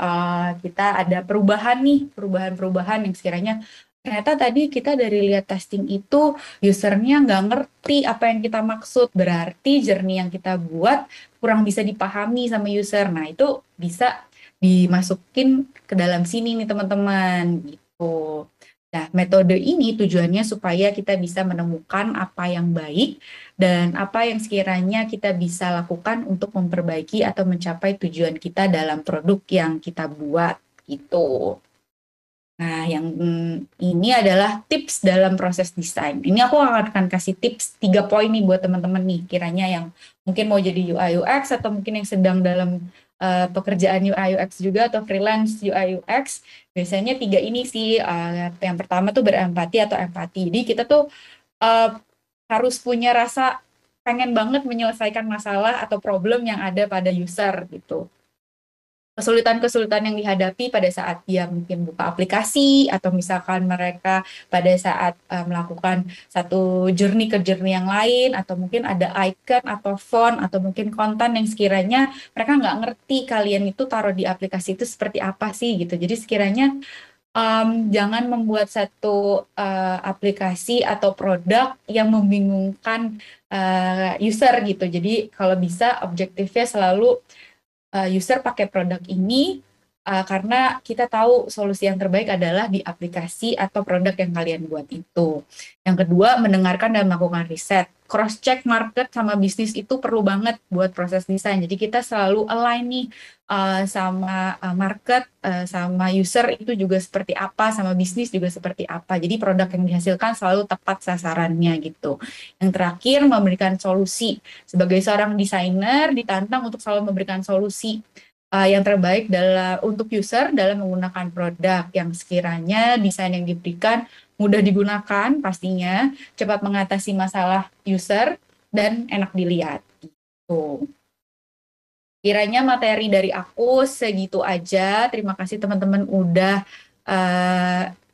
kita ada perubahan-perubahan yang sekiranya ternyata tadi kita dari lihat testing itu usernya nggak ngerti apa yang kita maksud, berarti journey yang kita buat kurang bisa dipahami sama user. Nah itu bisa dimasukin ke dalam sini nih teman-teman gitu. Nah metode ini tujuannya supaya kita bisa menemukan apa yang baik dan apa yang sekiranya kita bisa lakukan untuk memperbaiki atau mencapai tujuan kita dalam produk yang kita buat gitu. Nah, yang ini adalah tips dalam proses desain. Ini aku akan kasih tips 3 poin nih buat teman-teman nih, kiranya yang mungkin mau jadi UI UX atau mungkin yang sedang dalam pekerjaan UI UX juga atau freelance UI UX. Biasanya 3 ini sih. Yang pertama tuh berempati atau empati. Jadi kita tuh harus punya rasa pengen banget menyelesaikan masalah atau problem yang ada pada user gitu. Kesulitan-kesulitan yang dihadapi pada saat dia mungkin buka aplikasi atau misalkan mereka pada saat melakukan satu journey ke journey yang lain atau mungkin ada icon atau font atau mungkin konten yang sekiranya mereka nggak ngerti kalian itu taruh di aplikasi itu seperti apa sih gitu. Jadi sekiranya jangan membuat satu aplikasi atau produk yang membingungkan user gitu. Jadi kalau bisa objektifnya selalu user pakai produk ini karena kita tahu solusi yang terbaik adalah di aplikasi atau produk yang kalian buat itu. Yang kedua, mendengarkan dan melakukan riset. Cross-check market sama bisnis itu perlu banget buat proses desain. Jadi kita selalu align nih sama market, sama user itu juga seperti apa, sama bisnis juga seperti apa. Jadi produk yang dihasilkan selalu tepat sasarannya gitu. Yang terakhir, memberikan solusi. Sebagai seorang desainer, ditantang untuk selalu memberikan solusi yang terbaik untuk user dalam menggunakan produk yang sekiranya desain yang diberikan mudah digunakan pastinya, cepat mengatasi masalah user, dan enak dilihat. Gitu. Kiranya materi dari aku segitu aja. Terima kasih teman-teman udah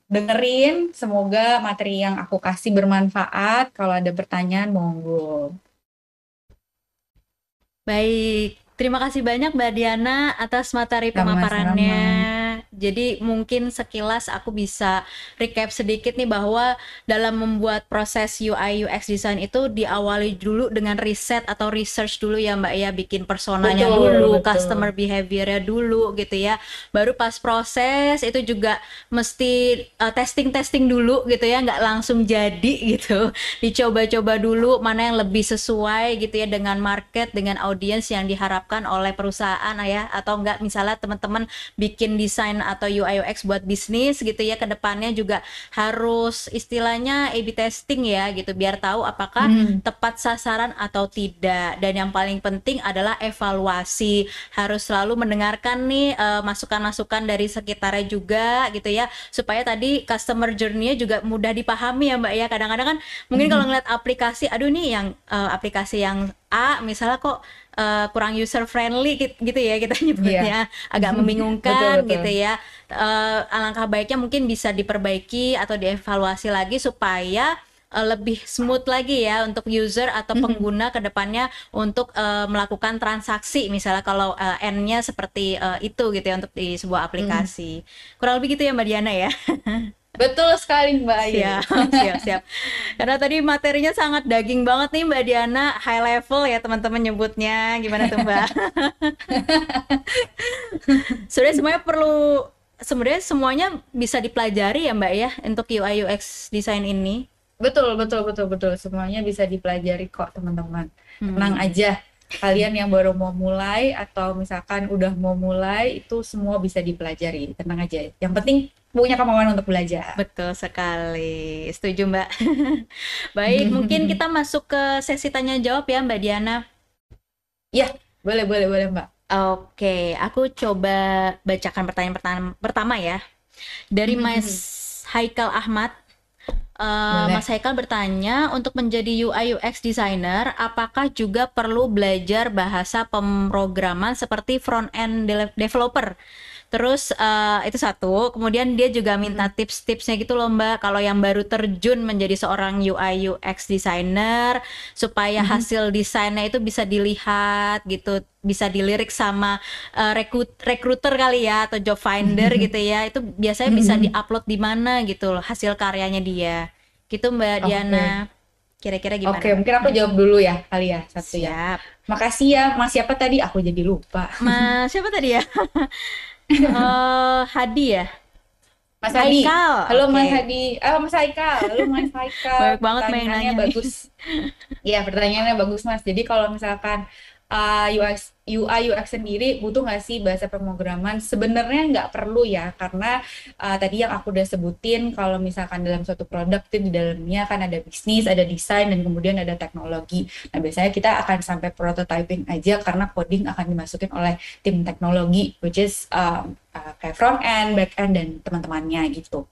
dengerin. Semoga materi yang aku kasih bermanfaat. Kalau ada pertanyaan, monggo. Baik, terima kasih banyak Mbak Diana atas materi pemaparannya. Sama-sama. Jadi mungkin sekilas aku bisa recap sedikit nih bahwa dalam membuat proses UI UX design itu diawali dulu dengan riset atau research dulu ya Mbak ya, bikin personanya dulu, customer behavior-nya dulu gitu ya. Baru pas proses itu juga mesti testing dulu gitu ya, nggak langsung jadi gitu. Dicoba-coba dulu mana yang lebih sesuai gitu ya dengan market, dengan audiens yang diharapkan oleh perusahaan ya, atau enggak misalnya teman-teman bikin desain atau UI UX buat bisnis gitu ya, kedepannya juga harus istilahnya A/B testing ya gitu, biar tahu apakah tepat sasaran atau tidak. Dan yang paling penting adalah evaluasi, harus selalu mendengarkan nih masukan-masukan dari sekitarnya juga gitu ya, supaya tadi customer journey-nya juga mudah dipahami ya Mbak ya. Kadang-kadang kan mungkin kalau ngeliat aplikasi, aduh nih yang aplikasi yang A misalnya kok kurang user friendly gitu ya kita nyebutnya, agak membingungkan betul. gitu ya. Alangkah baiknya mungkin bisa diperbaiki atau dievaluasi lagi supaya lebih smooth lagi ya untuk user atau pengguna ke depannya untuk melakukan transaksi, misalnya kalau N-nya seperti itu gitu ya untuk di sebuah aplikasi. Kurang lebih gitu ya Mbak Diana ya. Betul sekali Mbak Ayu. Siap. Karena tadi materinya sangat daging banget nih Mbak Diana, high level ya teman-teman nyebutnya. Gimana tuh Mbak? Sebenarnya semuanya bisa dipelajari ya Mbak ya untuk UI UX design ini. Betul. Semuanya bisa dipelajari kok teman-teman. Tenang aja. Kalian yang baru mau mulai atau misalkan udah mau mulai, itu semua bisa dipelajari. Tenang aja. Yang penting punya kemauan untuk belajar. Betul sekali. Setuju Mbak. Baik, mungkin kita masuk ke sesi tanya jawab ya Mbak Diana. Ya, boleh Mbak. Oke, aku coba bacakan pertanyaan pertama ya. Dari Mas Haikal Ahmad. Mas Haikal bertanya, untuk menjadi UI UX designer, apakah juga perlu belajar bahasa pemrograman seperti front-end developer? Terus itu satu, kemudian dia juga minta tips-tipsnya gitu loh Mbak, kalau yang baru terjun menjadi seorang UI UX designer, supaya hasil desainnya itu bisa dilihat gitu, bisa dilirik sama recruiter kali ya, atau job finder gitu ya, itu biasanya bisa diupload di mana gitu loh hasil karyanya dia. Gitu Mbak Diana. Kira-kira gimana? Oke, mungkin aku jawab dulu ya kali ya, satu Siap. ya. Makasih ya, Mas siapa tadi? Aku jadi lupa. Mas siapa tadi ya? Hadi ya? Mas Hadi. Haikal. Halo Oke. Mas Hadi. Mas Haikal. Halo Mas Haikal. Banyak banget main Pertanyaannya nanya bagus. Iya, pertanyaannya bagus Mas. Jadi kalau misalkan UI UX sendiri butuh nggak sih bahasa pemrograman? Sebenarnya nggak perlu ya, karena tadi yang aku udah sebutin, kalau misalkan dalam suatu produk itu di dalamnya kan ada bisnis, ada desain, dan kemudian ada teknologi. Nah, biasanya kita akan sampai prototyping aja karena coding akan dimasukin oleh tim teknologi, which is kayak front end, back end, dan teman-temannya gitu.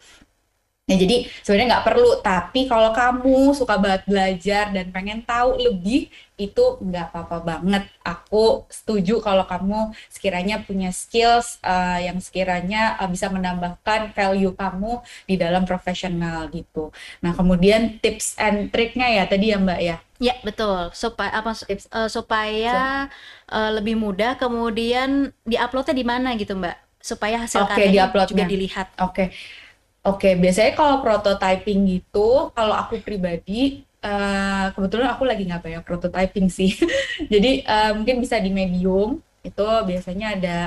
Nah, jadi sebenarnya nggak perlu, tapi kalau kamu suka banget belajar dan pengen tahu lebih, itu nggak apa-apa banget. Aku setuju kalau kamu sekiranya punya skills yang sekiranya bisa menambahkan value kamu di dalam profesional gitu. Nah, kemudian tips and triknya ya tadi ya Mbak ya. Ya, betul. Supaya apa Tips. supaya lebih mudah kemudian diuploadnya di mana gitu, Mbak? Supaya hasil Oke, di karyanya juga uploadnya. dilihat. Oke. Oke, biasanya kalau prototyping gitu, kalau aku pribadi, kebetulan aku lagi nggak banyak prototyping sih. Jadi mungkin bisa di Medium, itu biasanya ada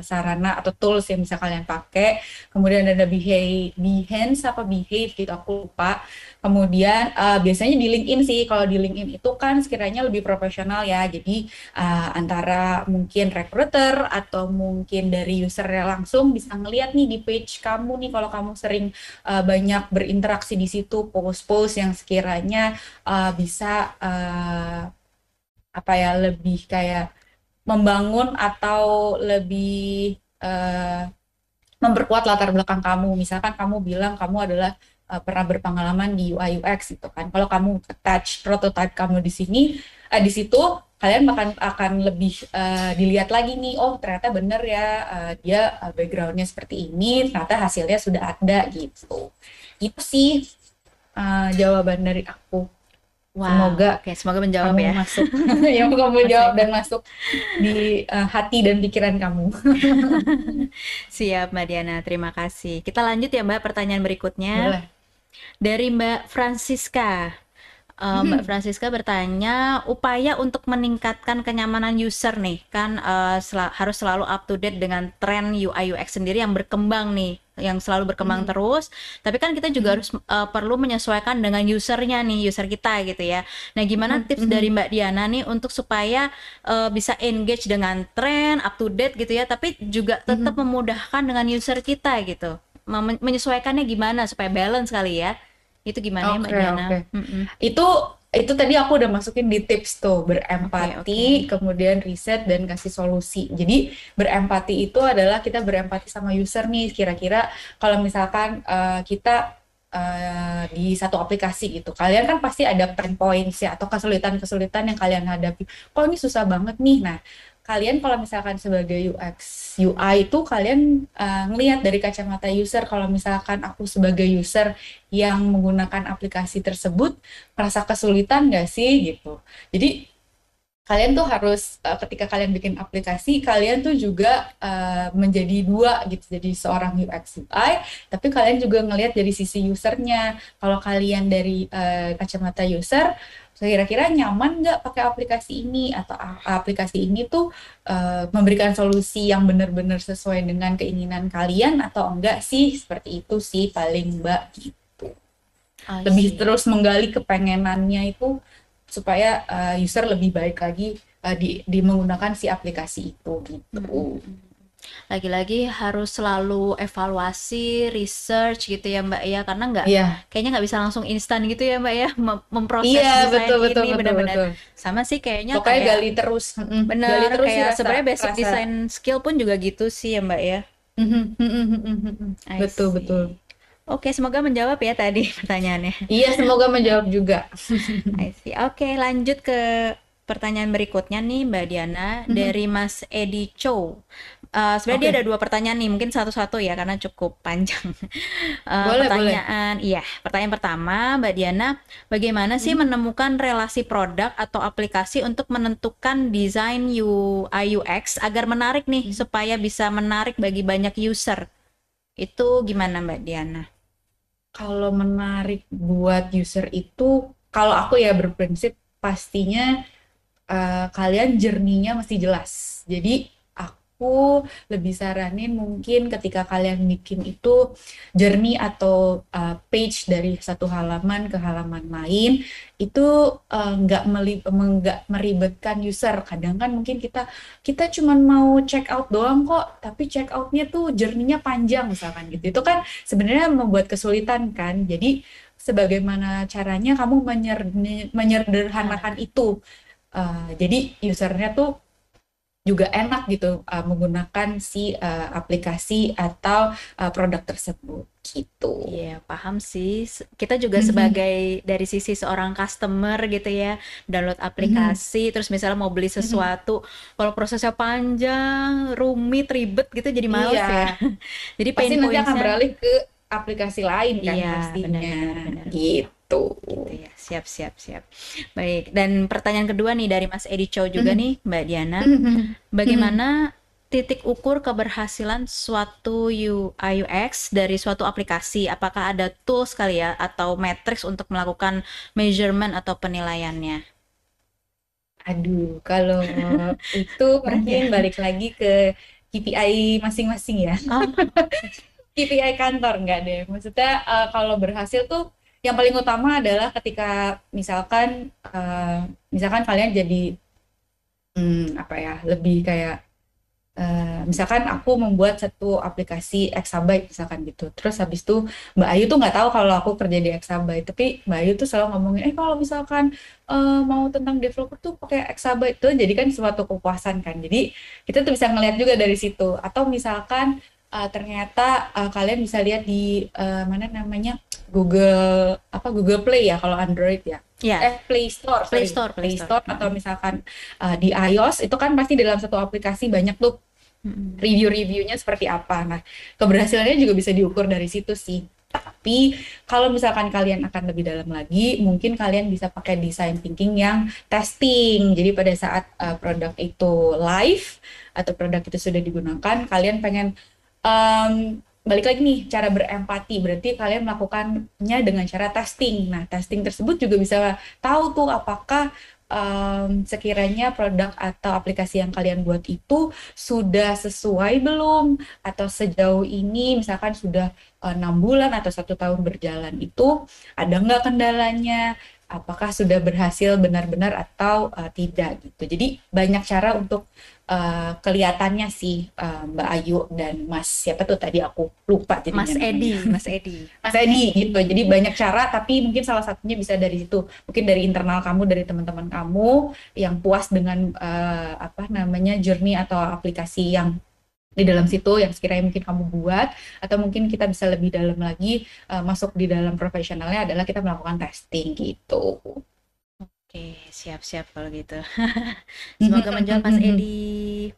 sarana atau tools yang bisa kalian pakai. Kemudian ada Behance apa Behave gitu, aku lupa. Kemudian biasanya di LinkedIn sih, kalau di LinkedIn itu kan sekiranya lebih profesional ya. Jadi antara mungkin recruiter atau mungkin dari usernya langsung bisa ngeliat nih di page kamu nih kalau kamu sering banyak berinteraksi di situ, post-post yang sekiranya bisa apa ya, lebih kayak membangun atau lebih memperkuat latar belakang kamu. Misalkan kamu bilang kamu adalah pernah berpengalaman di UI UX gitu kan. Kalau kamu attach prototype kamu di sini, di situ kalian akan lebih dilihat lagi nih. Oh ternyata bener ya, dia backgroundnya seperti ini. Ternyata hasilnya sudah ada gitu. Itu sih jawaban dari aku. Wow, Semoga oke, semoga menjawab kamu ya. masuk, yang kamu jawab dan masuk di hati dan pikiran kamu. Siap, Mbak Diana. Terima kasih. Kita lanjut ya, Mbak, pertanyaan berikutnya. Boleh. Dari Mbak Francisca. Mbak Francisca bertanya, upaya untuk meningkatkan kenyamanan user nih, kan harus selalu up to date dengan tren UI UX sendiri yang berkembang nih, yang selalu berkembang terus. Tapi kan kita juga harus perlu menyesuaikan dengan usernya nih, user kita gitu ya. Nah, gimana tips dari Mbak Diana nih untuk supaya bisa engage dengan tren, up to date gitu ya, tapi juga tetap memudahkan dengan user kita gitu. Menyesuaikannya gimana supaya balance kali ya? Itu gimana ya Mbak Oke, Diana? oke. Itu itu tadi aku udah masukin di tips tuh, Oke, oke. berempati, kemudian riset dan kasih solusi. Jadi berempati itu adalah kita berempati sama user nih, kira-kira kalau misalkan kita di satu aplikasi gitu. Kalian kan pasti ada pain points ya atau kesulitan-kesulitan yang kalian hadapi. Kok ini susah banget nih. Nah, kalian kalau misalkan sebagai UX UI itu kalian ngelihat dari kacamata user, kalau misalkan aku sebagai user yang menggunakan aplikasi tersebut merasa kesulitan nggak sih gitu. Jadi kalian tuh harus ketika kalian bikin aplikasi kalian tuh juga menjadi dua gitu, jadi seorang UX UI tapi kalian juga ngelihat dari sisi usernya. Kalau kalian dari kacamata user, kira-kira nyaman nggak pakai aplikasi ini, atau aplikasi ini tuh memberikan solusi yang benar-benar sesuai dengan keinginan kalian atau enggak sih, seperti itu sih paling Mbak gitu. I Lebih see. terus menggali kepengenannya itu supaya user lebih baik lagi di menggunakan si aplikasi itu gitu. Lagi-lagi harus selalu evaluasi, research gitu ya Mbak ya, karena Iya, kayaknya nggak bisa langsung instan gitu ya Mbak ya, memproses iya desain betul betul ini betul benar-benar betul. sama sih kayaknya Pokoknya kayak gali terus, gali benar terus sih kayak rasa sebenarnya basic rasa. design skill pun juga gitu sih ya Mbak ya. I Betul betul. see. Oke, semoga menjawab ya tadi pertanyaannya. Iya, semoga menjawab juga. I see. Oke, lanjut ke pertanyaan berikutnya nih Mbak Diana dari Mas Edi Chow. Sebenarnya dia Oke, ada dua pertanyaan nih, mungkin satu-satu ya karena cukup panjang. boleh boleh. Pertanyaan pertama Mbak Diana, bagaimana sih menemukan relasi produk atau aplikasi untuk menentukan desain UI UX agar menarik nih, supaya bisa menarik bagi banyak user? Itu gimana Mbak Diana? Kalau menarik buat user itu, kalau aku ya berprinsip pastinya kalian journey-nya mesti jelas. Jadi aku lebih saranin mungkin ketika kalian bikin itu journey atau page dari satu halaman ke halaman lain itu nggak meribetkan user. Kadang kan mungkin kita kita cuman mau check out doang kok, tapi check outnya tuh journey-nya panjang misalkan gitu. Itu kan sebenarnya membuat kesulitan kan. Jadi sebagaimana caranya kamu menyederhanakan itu. Jadi usernya tuh juga enak gitu menggunakan si aplikasi atau produk tersebut gitu. Iya, paham sih. Kita juga sebagai dari sisi seorang customer gitu ya, download aplikasi, terus misalnya mau beli sesuatu, kalau prosesnya panjang, rumit, ribet gitu jadi males Iya, ya. Jadi pasti pain nanti akan points-nya, beralih ke aplikasi lain kan iya, pastinya benar-benar benar. gitu. Gitu ya. Siap, siap, siap. Baik, dan pertanyaan kedua nih dari Mas Edi Chow juga Mhm. nih, Mbak Diana. Mhm. Mhm. Bagaimana titik ukur keberhasilan suatu UI UX dari suatu aplikasi? Apakah ada tools kali ya atau matrix untuk melakukan measurement atau penilaiannya? Aduh, kalau itu Berat ya? mungkin balik lagi ke KPI masing-masing ya. Oh, KPI kantor enggak deh. Maksudnya kalau berhasil tuh yang paling utama adalah ketika misalkan kalian jadi apa ya, lebih kayak misalkan aku membuat satu aplikasi Exabyte misalkan gitu. Terus habis itu Mbak Ayu tuh nggak tahu kalau aku kerja di Exabyte, tapi Mbak Ayu tuh selalu ngomongin, kalau misalkan mau tentang developer tuh pakai Exabyte tuh, jadi kan suatu kepuasan kan. Jadi kita tuh bisa ngelihat juga dari situ. Atau misalkan ternyata kalian bisa lihat di mana namanya Google Play ya kalau Android ya. ya, Play Store, Play sorry. Store, Play Play Store. Store atau misalkan di iOS itu kan pasti dalam satu aplikasi banyak tuh Mm-mm. review-reviewnya seperti apa. Nah, keberhasilannya juga bisa diukur dari situ sih. Tapi kalau misalkan kalian akan lebih dalam lagi, mungkin kalian bisa pakai design thinking yang testing. Jadi pada saat produk itu live atau produk itu sudah digunakan, kalian pengen balik lagi nih cara berempati. Berarti kalian melakukannya dengan cara testing. Nah, testing tersebut juga bisa tahu tuh apakah sekiranya produk atau aplikasi yang kalian buat itu sudah sesuai belum, atau sejauh ini misalkan sudah 6 bulan atau 1 tahun berjalan itu ada nggak kendalanya, apakah sudah berhasil benar-benar atau tidak gitu. Jadi banyak cara untuk kelihatannya sih, Mbak Ayu dan Mas siapa tuh tadi aku lupa Mas jadinya namanya. Edi, Mas Edi. Mas Edi gitu. Jadi banyak cara, tapi mungkin salah satunya bisa dari situ. Mungkin dari internal kamu, dari teman-teman kamu yang puas dengan apa namanya journey atau aplikasi yang di dalam situ yang sekiranya mungkin kamu buat, atau mungkin kita bisa lebih dalam lagi masuk di dalam profesionalnya adalah kita melakukan testing gitu. Oke, siap-siap kalau gitu. Semoga menjawab Mas Edi.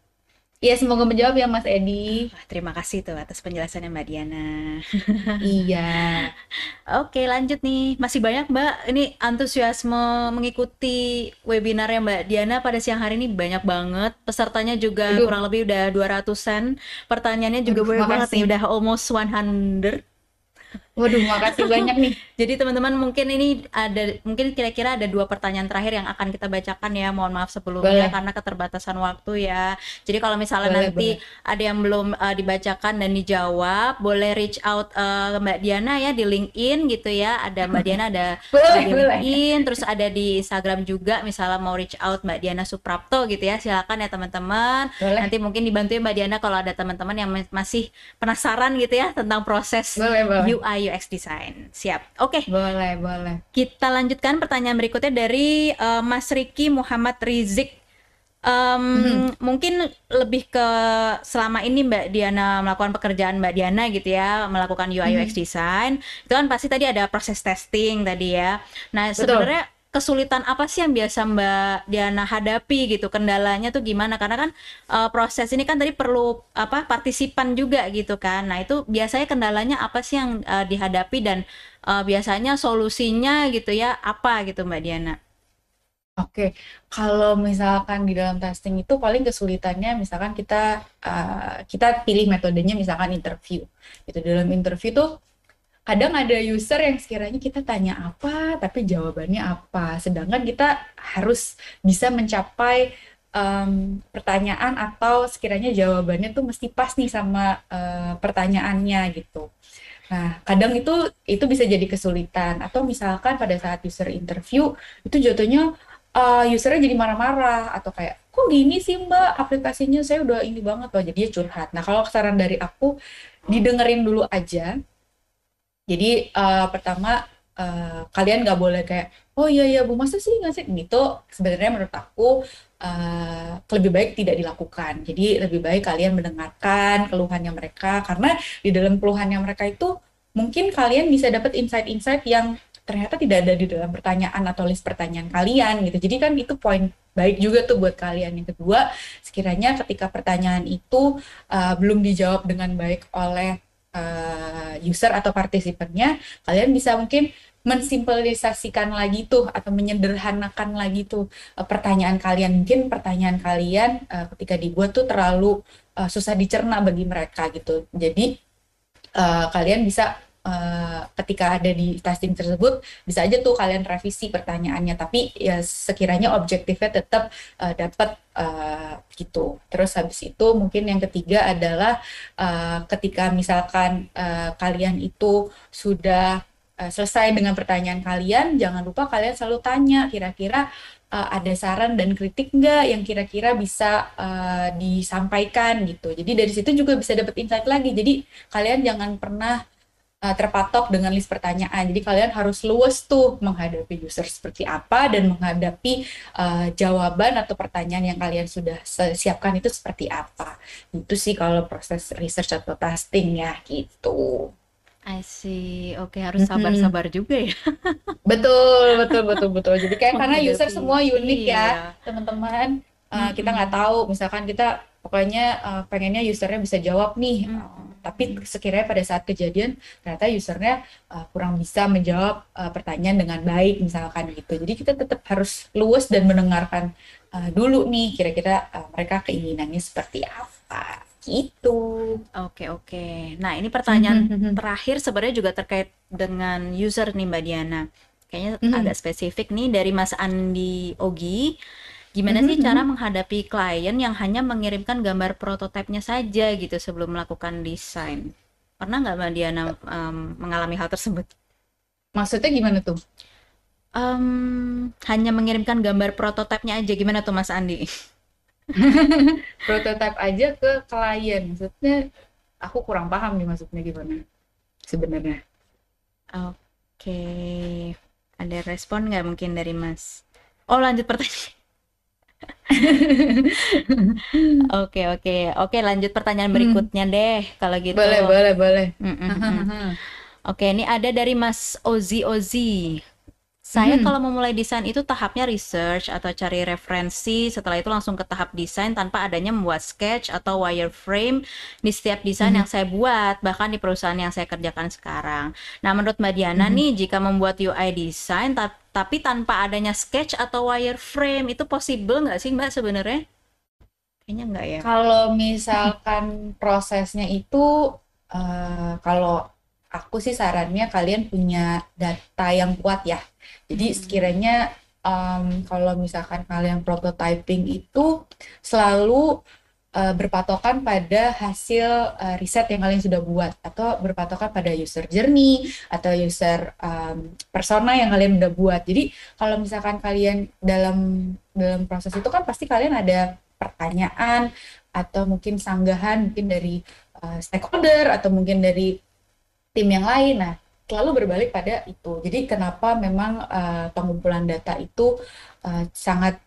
Iya, semoga menjawab ya Mas Edi. Wah, terima kasih tuh atas penjelasannya Mbak Diana. Iya, Oke, lanjut nih. Masih banyak Mbak. Ini antusiasme mengikuti webinarnya Mbak Diana pada siang hari ini banyak banget. Pesertanya juga aduh, kurang lebih udah 200-an. Pertanyaannya juga waduh, banyak banget nih, makasih. udah almost 100. Waduh, makasih banyak nih. Jadi teman-teman mungkin ini ada mungkin kira-kira ada dua pertanyaan terakhir yang akan kita bacakan ya. Mohon maaf sebelumnya Boleh, karena keterbatasan waktu ya. Jadi kalau misalnya boleh, nanti boleh. ada yang belum dibacakan dan dijawab, boleh reach out ke Mbak Diana ya di LinkedIn gitu ya. Ada Mbak Diana ada Boleh, di boleh. LinkedIn, terus ada di Instagram juga. Misalnya mau reach out Mbak Diana Suprapto gitu ya. Silakan ya teman-teman. Boleh, Nanti mungkin dibantuin Mbak Diana kalau ada teman-teman yang masih penasaran gitu ya tentang proses boleh, boleh. UI UX design. Siap. Oke, Boleh, boleh. kita lanjutkan pertanyaan berikutnya dari Mas Riki Muhammad Rizik. Mhm. Mungkin lebih ke selama ini Mbak Diana melakukan pekerjaan Mbak Diana gitu ya, melakukan UI UX Mhm. design, itu kan pasti tadi ada proses testing tadi ya. Nah, Betul. sebenarnya kesulitan apa sih yang biasa Mbak Diana hadapi gitu? Kendalanya tuh gimana? Karena kan proses ini kan tadi perlu apa partisipan juga gitu kan. Nah, itu biasanya kendalanya apa sih yang dihadapi dan biasanya solusinya gitu ya apa gitu Mbak Diana? Oke, kalau misalkan di dalam testing itu paling kesulitannya misalkan kita pilih metodenya misalkan interview. Itu dalam interview tuh kadang ada user yang sekiranya kita tanya apa tapi jawabannya apa. Sedangkan kita harus bisa mencapai pertanyaan atau sekiranya jawabannya tuh mesti pas nih sama pertanyaannya gitu. Nah, kadang itu bisa jadi kesulitan, atau misalkan pada saat user interview itu jatuhnya usernya jadi marah-marah atau kayak kok gini sih Mbak aplikasinya saya udah ini banget loh jadinya curhat. Nah, kalau saran dari aku didengerin dulu aja. Jadi pertama kalian nggak boleh kayak, oh iya iya Bu, masa sih nggak sih gitu. Sebenarnya menurut aku lebih baik tidak dilakukan. Jadi lebih baik kalian mendengarkan keluhannya mereka, karena di dalam keluhannya mereka itu mungkin kalian bisa dapat insight-insight yang ternyata tidak ada di dalam pertanyaan atau list pertanyaan kalian gitu. Jadi kan itu poin baik juga tuh buat kalian. Yang kedua, sekiranya ketika pertanyaan itu belum dijawab dengan baik oleh user atau partisipannya, kalian bisa mungkin mensimplifikasikan lagi tuh atau menyederhanakan lagi tuh pertanyaan kalian. Mungkin pertanyaan kalian ketika dibuat tuh terlalu susah dicerna bagi mereka gitu. Jadi kalian bisa ketika ada di testing tersebut bisa aja tuh kalian revisi pertanyaannya, tapi ya sekiranya objektifnya tetap dapat gitu. Terus habis itu mungkin yang ketiga adalah ketika misalkan kalian itu sudah selesai dengan pertanyaan kalian, jangan lupa kalian selalu tanya kira-kira ada saran dan kritik nggak yang kira-kira bisa disampaikan gitu. Jadi dari situ juga bisa dapat insight lagi. Jadi kalian jangan pernah terpatok dengan list pertanyaan. Jadi kalian harus luwes tuh menghadapi user seperti apa dan menghadapi jawaban atau pertanyaan yang kalian sudah siapkan itu seperti apa. Itu sih kalau proses research atau testing ya gitu. I see. Oke, harus Mm-mm. sabar-sabar juga ya Betul, betul, betul, betul. Jadi kayak karena user menghadapi. semua unik ya, Iya. teman-teman. Kita nggak Mm-mm. tahu, misalkan kita pokoknya pengennya usernya bisa jawab nih, tapi Mm-mm. sekiranya pada saat kejadian ternyata usernya kurang bisa menjawab pertanyaan dengan baik, misalkan gitu. Jadi kita tetap harus luwes dan mendengarkan dulu nih, kira-kira mereka keinginannya seperti apa, gitu. Oke, oke. Nah, ini pertanyaan terakhir sebenarnya juga terkait dengan user nih, Mbak Diana. Kayaknya agak spesifik nih dari Mas Andi Ogi. Gimana sih cara menghadapi klien yang hanya mengirimkan gambar prototipenya saja gitu sebelum melakukan desain? Pernah nggak Mbak Diana mengalami hal tersebut? Maksudnya gimana tuh? Hanya mengirimkan gambar prototipenya aja, gimana tuh Mas Andi? Prototype aja ke klien, maksudnya aku kurang paham nih maksudnya gimana sebenarnya. Oke, ada respon nggak mungkin dari Mas? Oh, lanjut pertanyaan. Oke, oke, oke. Lanjut pertanyaan Hmm, berikutnya deh, kalau gitu. boleh, boleh, boleh. Mm, mm, mm, mm. Oke, ini ada dari Mas Ozi Ozi. Saya Mhm, kalau memulai desain itu tahapnya research atau cari referensi, setelah itu langsung ke tahap desain tanpa adanya membuat sketch atau wireframe di setiap desain mhm, yang saya buat, bahkan di perusahaan yang saya kerjakan sekarang. Nah, menurut Mbak Diana mhm. nih, jika membuat UI desain tapi tanpa adanya sketch atau wireframe, itu possible nggak sih Mbak sebenarnya? Kayaknya nggak ya. Kalau misalkan prosesnya itu, kalau aku sih sarannya kalian punya data yang kuat ya. Jadi sekiranya kalau misalkan kalian prototyping itu selalu berpatokan pada hasil riset yang kalian sudah buat atau berpatokan pada user journey atau user persona yang kalian udah buat. Jadi kalau misalkan kalian dalam dalam proses itu kan pasti kalian ada pertanyaan atau mungkin sanggahan mungkin dari stakeholder atau mungkin dari tim yang lain. Nah, selalu berbalik pada itu. Jadi kenapa memang pengumpulan data itu sangat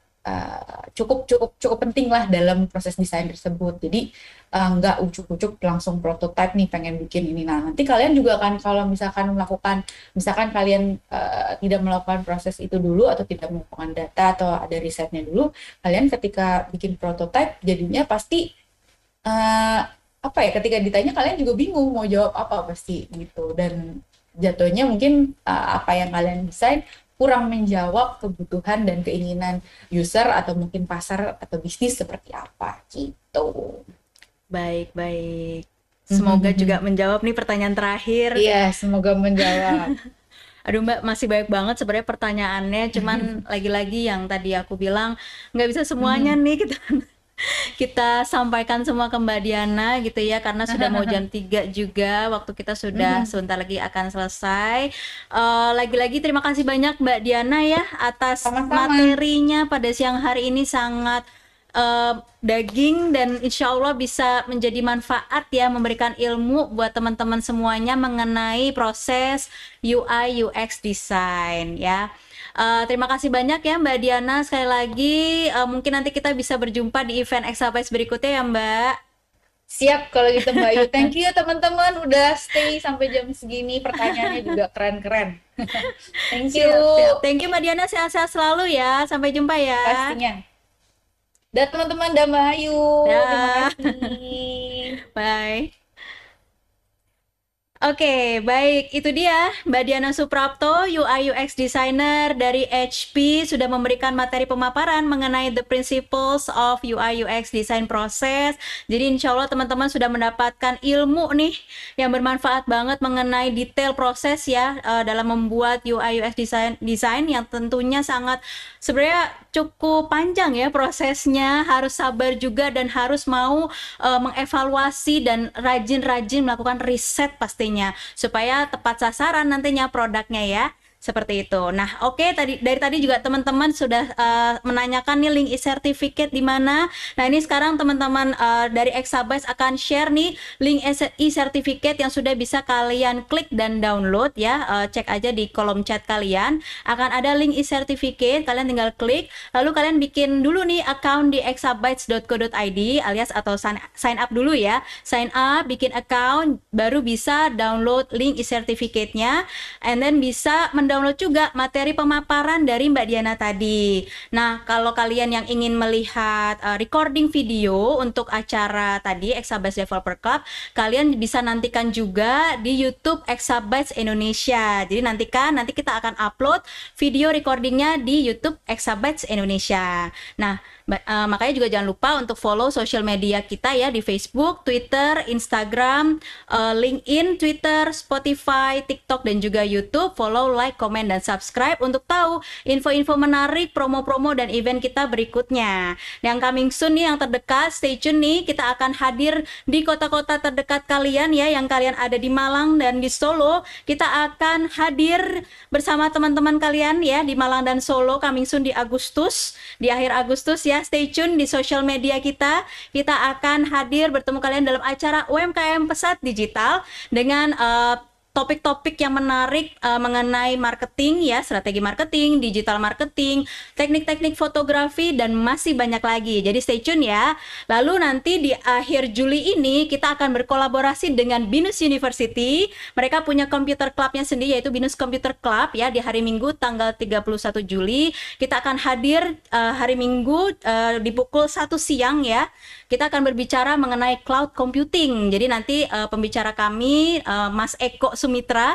cukup cukup cukup penting lah dalam proses desain tersebut. Jadi nggak ujuk-ujuk langsung prototype nih pengen bikin ini. Nah, nanti kalian juga kan kalau misalkan melakukan, misalkan kalian tidak melakukan proses itu dulu atau tidak melakukan data atau ada risetnya dulu, kalian ketika bikin prototype jadinya pasti eh, apa ya, ketika ditanya kalian juga bingung mau jawab apa pasti gitu, dan jatuhnya mungkin apa yang kalian desain kurang menjawab kebutuhan dan keinginan user atau mungkin pasar atau bisnis seperti apa gitu. Baik, baik. Semoga juga menjawab nih pertanyaan terakhir. Iya, semoga menjawab. Aduh Mbak, masih banyak banget sebenarnya pertanyaannya, cuman lagi-lagi yang tadi aku bilang nggak bisa semuanya nih kita kita sampaikan semua ke Mbak Diana gitu ya, karena sudah mau jam 3 juga, waktu kita sudah sebentar lagi akan selesai. Lagi-lagi terima kasih banyak Mbak Diana ya atas Sama-sama. materinya pada siang hari ini, sangat daging dan insya Allah bisa menjadi manfaat ya, memberikan ilmu buat teman-teman semuanya mengenai proses UI UX design ya. Terima kasih banyak ya Mbak Diana sekali lagi. Mungkin nanti kita bisa berjumpa di event Exabytes berikutnya ya Mbak. Siap kalau gitu Mbak Ayu. Thank you teman-teman udah stay sampai jam segini. Pertanyaannya juga keren-keren. Thank you. Siap. Thank you Mbak Diana, sehat-sehat selalu ya. Sampai jumpa ya. Pastinya. Dan teman-teman dan Mbak Ayu. Terima kasih. Bye. Oke, baik. Itu dia Mbak Diana Suprapto, UI UX Designer dari HP, sudah memberikan materi pemaparan mengenai the principles of UI UX design process. Jadi insya Allah teman-teman sudah mendapatkan ilmu nih yang bermanfaat banget mengenai detail proses ya dalam membuat UI UX design yang tentunya sangat sebenarnya cukup panjang ya prosesnya, harus sabar juga dan harus mau mengevaluasi dan rajin-rajin melakukan riset pastinya supaya tepat sasaran nantinya produknya ya. Seperti itu. Nah, oke, dari tadi juga teman-teman sudah menanyakan nih link e-certificate di mana. Nah, ini sekarang teman-teman dari Exabytes akan share nih link e-certificate yang sudah bisa kalian klik dan download ya. Cek aja di kolom chat kalian. Akan ada link e-certificate, kalian tinggal klik. Lalu kalian bikin dulu nih account di exabytes.co.id alias atau sign up dulu ya. Sign up, bikin account, baru bisa download link e-certificate-nya, and then bisa download juga materi pemaparan dari Mbak Diana tadi. Nah, kalau kalian yang ingin melihat recording video untuk acara tadi Exabytes Developer Club, kalian bisa nantikan juga di YouTube Exabytes Indonesia. Jadi nanti kita akan upload video recordingnya di YouTube Exabytes Indonesia. Nah, makanya juga jangan lupa untuk follow social media kita ya di Facebook, Twitter, Instagram, LinkedIn, Twitter, Spotify, TikTok, dan juga YouTube. Follow, like, komen, dan subscribe untuk tahu info-info menarik, promo-promo, dan event kita berikutnya. Yang coming soon nih, yang terdekat, stay tune nih. Kita akan hadir di kota-kota terdekat kalian ya, yang kalian ada di Malang dan di Solo. Kita akan hadir bersama teman-teman kalian ya di Malang dan Solo coming soon di Agustus, di akhir Agustus ya. Stay tune di social media kita. Kita akan hadir bertemu kalian dalam acara UMKM Pesat Digital dengan topik-topik yang menarik mengenai marketing ya, strategi marketing, digital marketing, teknik-teknik fotografi, dan masih banyak lagi. Jadi stay tune ya. Lalu nanti di akhir Juli ini kita akan berkolaborasi dengan Binus University. Mereka punya computer clubnya sendiri yaitu Binus Computer Club ya, di hari Minggu tanggal 31 Juli. Kita akan hadir hari Minggu di pukul 1 siang ya. Kita akan berbicara mengenai cloud computing. Jadi nanti pembicara kami Mas Eko Sumitra,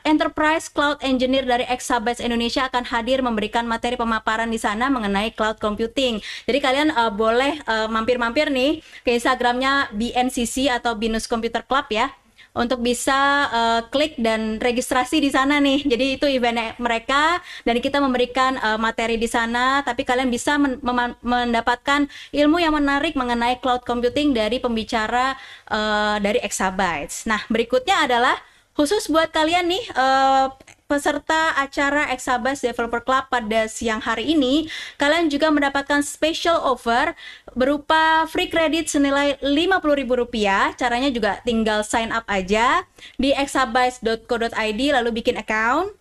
Enterprise Cloud Engineer dari Exabytes Indonesia, akan hadir memberikan materi pemaparan di sana mengenai cloud computing. Jadi kalian boleh mampir-mampir nih ke Instagramnya BNCC atau Binus Computer Club ya, untuk bisa klik dan registrasi di sana nih. Jadi itu event mereka dan kita memberikan materi di sana, tapi kalian bisa mendapatkan ilmu yang menarik mengenai cloud computing dari pembicara dari Exabytes. Nah, berikutnya adalah khusus buat kalian nih peserta acara Exabytes Developer Club pada siang hari ini, kalian juga mendapatkan special offer berupa free credit senilai Rp50.000. Caranya juga tinggal sign up aja di exabytes.co.id lalu bikin account.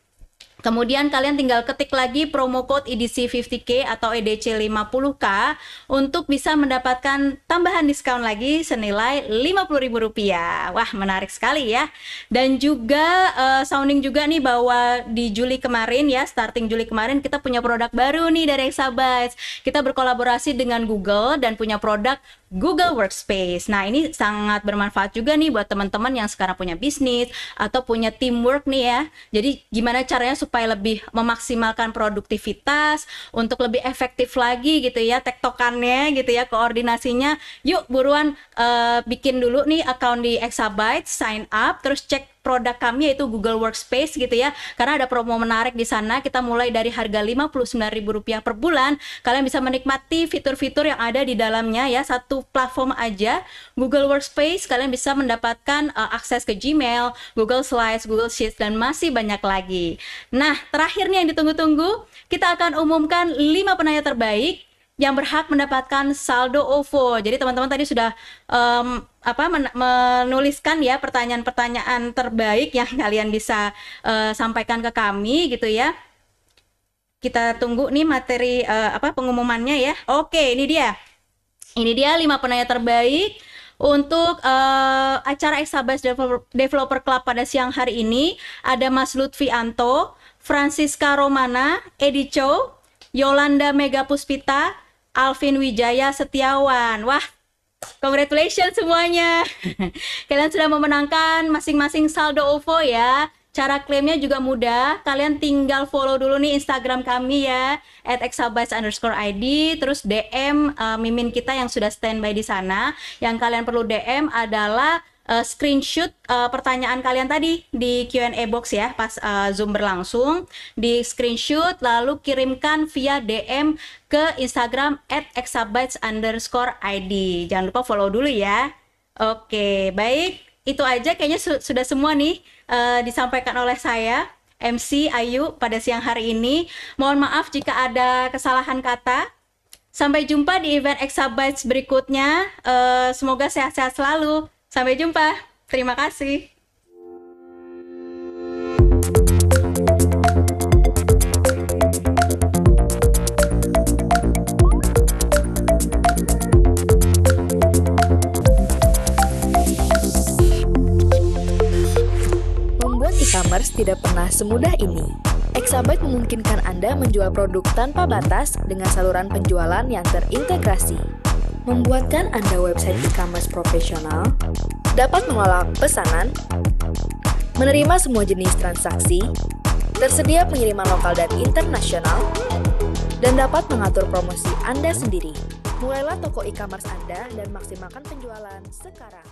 Kemudian kalian tinggal ketik lagi promo code EDC 50K atau EDC 50K untuk bisa mendapatkan tambahan diskon lagi senilai Rp50.000. Wah, menarik sekali ya. Dan juga sounding juga nih bahwa di Juli kemarin ya, starting Juli kemarin kita punya produk baru nih dari Exabytes. Kita berkolaborasi dengan Google dan punya produk Google Workspace. Nah, ini sangat bermanfaat juga nih buat teman-teman yang sekarang punya bisnis atau punya teamwork nih ya. Jadi gimana caranya supaya lebih memaksimalkan produktivitas, untuk lebih efektif lagi gitu ya, tektokannya gitu ya, koordinasinya. Yuk buruan bikin dulu nih account di Exabytes, sign up, terus cek produk kami yaitu Google Workspace gitu ya, karena ada promo menarik di sana. Kita mulai dari harga Rp59.000 per bulan. Kalian bisa menikmati fitur-fitur yang ada di dalamnya ya, satu platform aja Google Workspace. Kalian bisa mendapatkan akses ke Gmail, Google Slides, Google Sheets, dan masih banyak lagi. Nah, terakhirnya yang ditunggu-tunggu, kita akan umumkan 5 penanya terbaik yang berhak mendapatkan saldo OVO. Jadi teman-teman tadi sudah menuliskan ya pertanyaan-pertanyaan terbaik yang kalian bisa sampaikan ke kami gitu ya. Kita tunggu nih materi pengumumannya ya. Oke, ini dia. Ini dia 5 penanya terbaik untuk acara Exabytes Developer Club pada siang hari ini. Ada Mas Lutfi Anto, Francisca Romana, Edi Chow, Yolanda Mega Puspita, Alvin Wijaya Setiawan. Wah, congratulations semuanya. Kalian sudah memenangkan masing-masing saldo OVO ya. Cara klaimnya juga mudah. Kalian tinggal follow dulu nih Instagram kami ya, @exabytes_id. Terus DM mimin kita yang sudah standby di sana. Yang kalian perlu DM adalah screenshot pertanyaan kalian tadi di Q&A box ya, pas Zoom berlangsung. Di screenshot lalu kirimkan via DM ke Instagram @exabytes_id. Jangan lupa follow dulu ya. Oke, baik. Itu aja kayaknya sudah semua nih disampaikan oleh saya, MC Ayu, pada siang hari ini. Mohon maaf jika ada kesalahan kata. Sampai jumpa di event Exabytes berikutnya. Semoga sehat-sehat selalu. Sampai jumpa. Terima kasih. E-commerce tidak pernah semudah ini. Exabyte memungkinkan Anda menjual produk tanpa batas dengan saluran penjualan yang terintegrasi. Membuatkan Anda website e-commerce profesional, dapat mengolah pesanan, menerima semua jenis transaksi, tersedia pengiriman lokal dan internasional, dan dapat mengatur promosi Anda sendiri. Mulailah toko e-commerce Anda dan maksimalkan penjualan sekarang.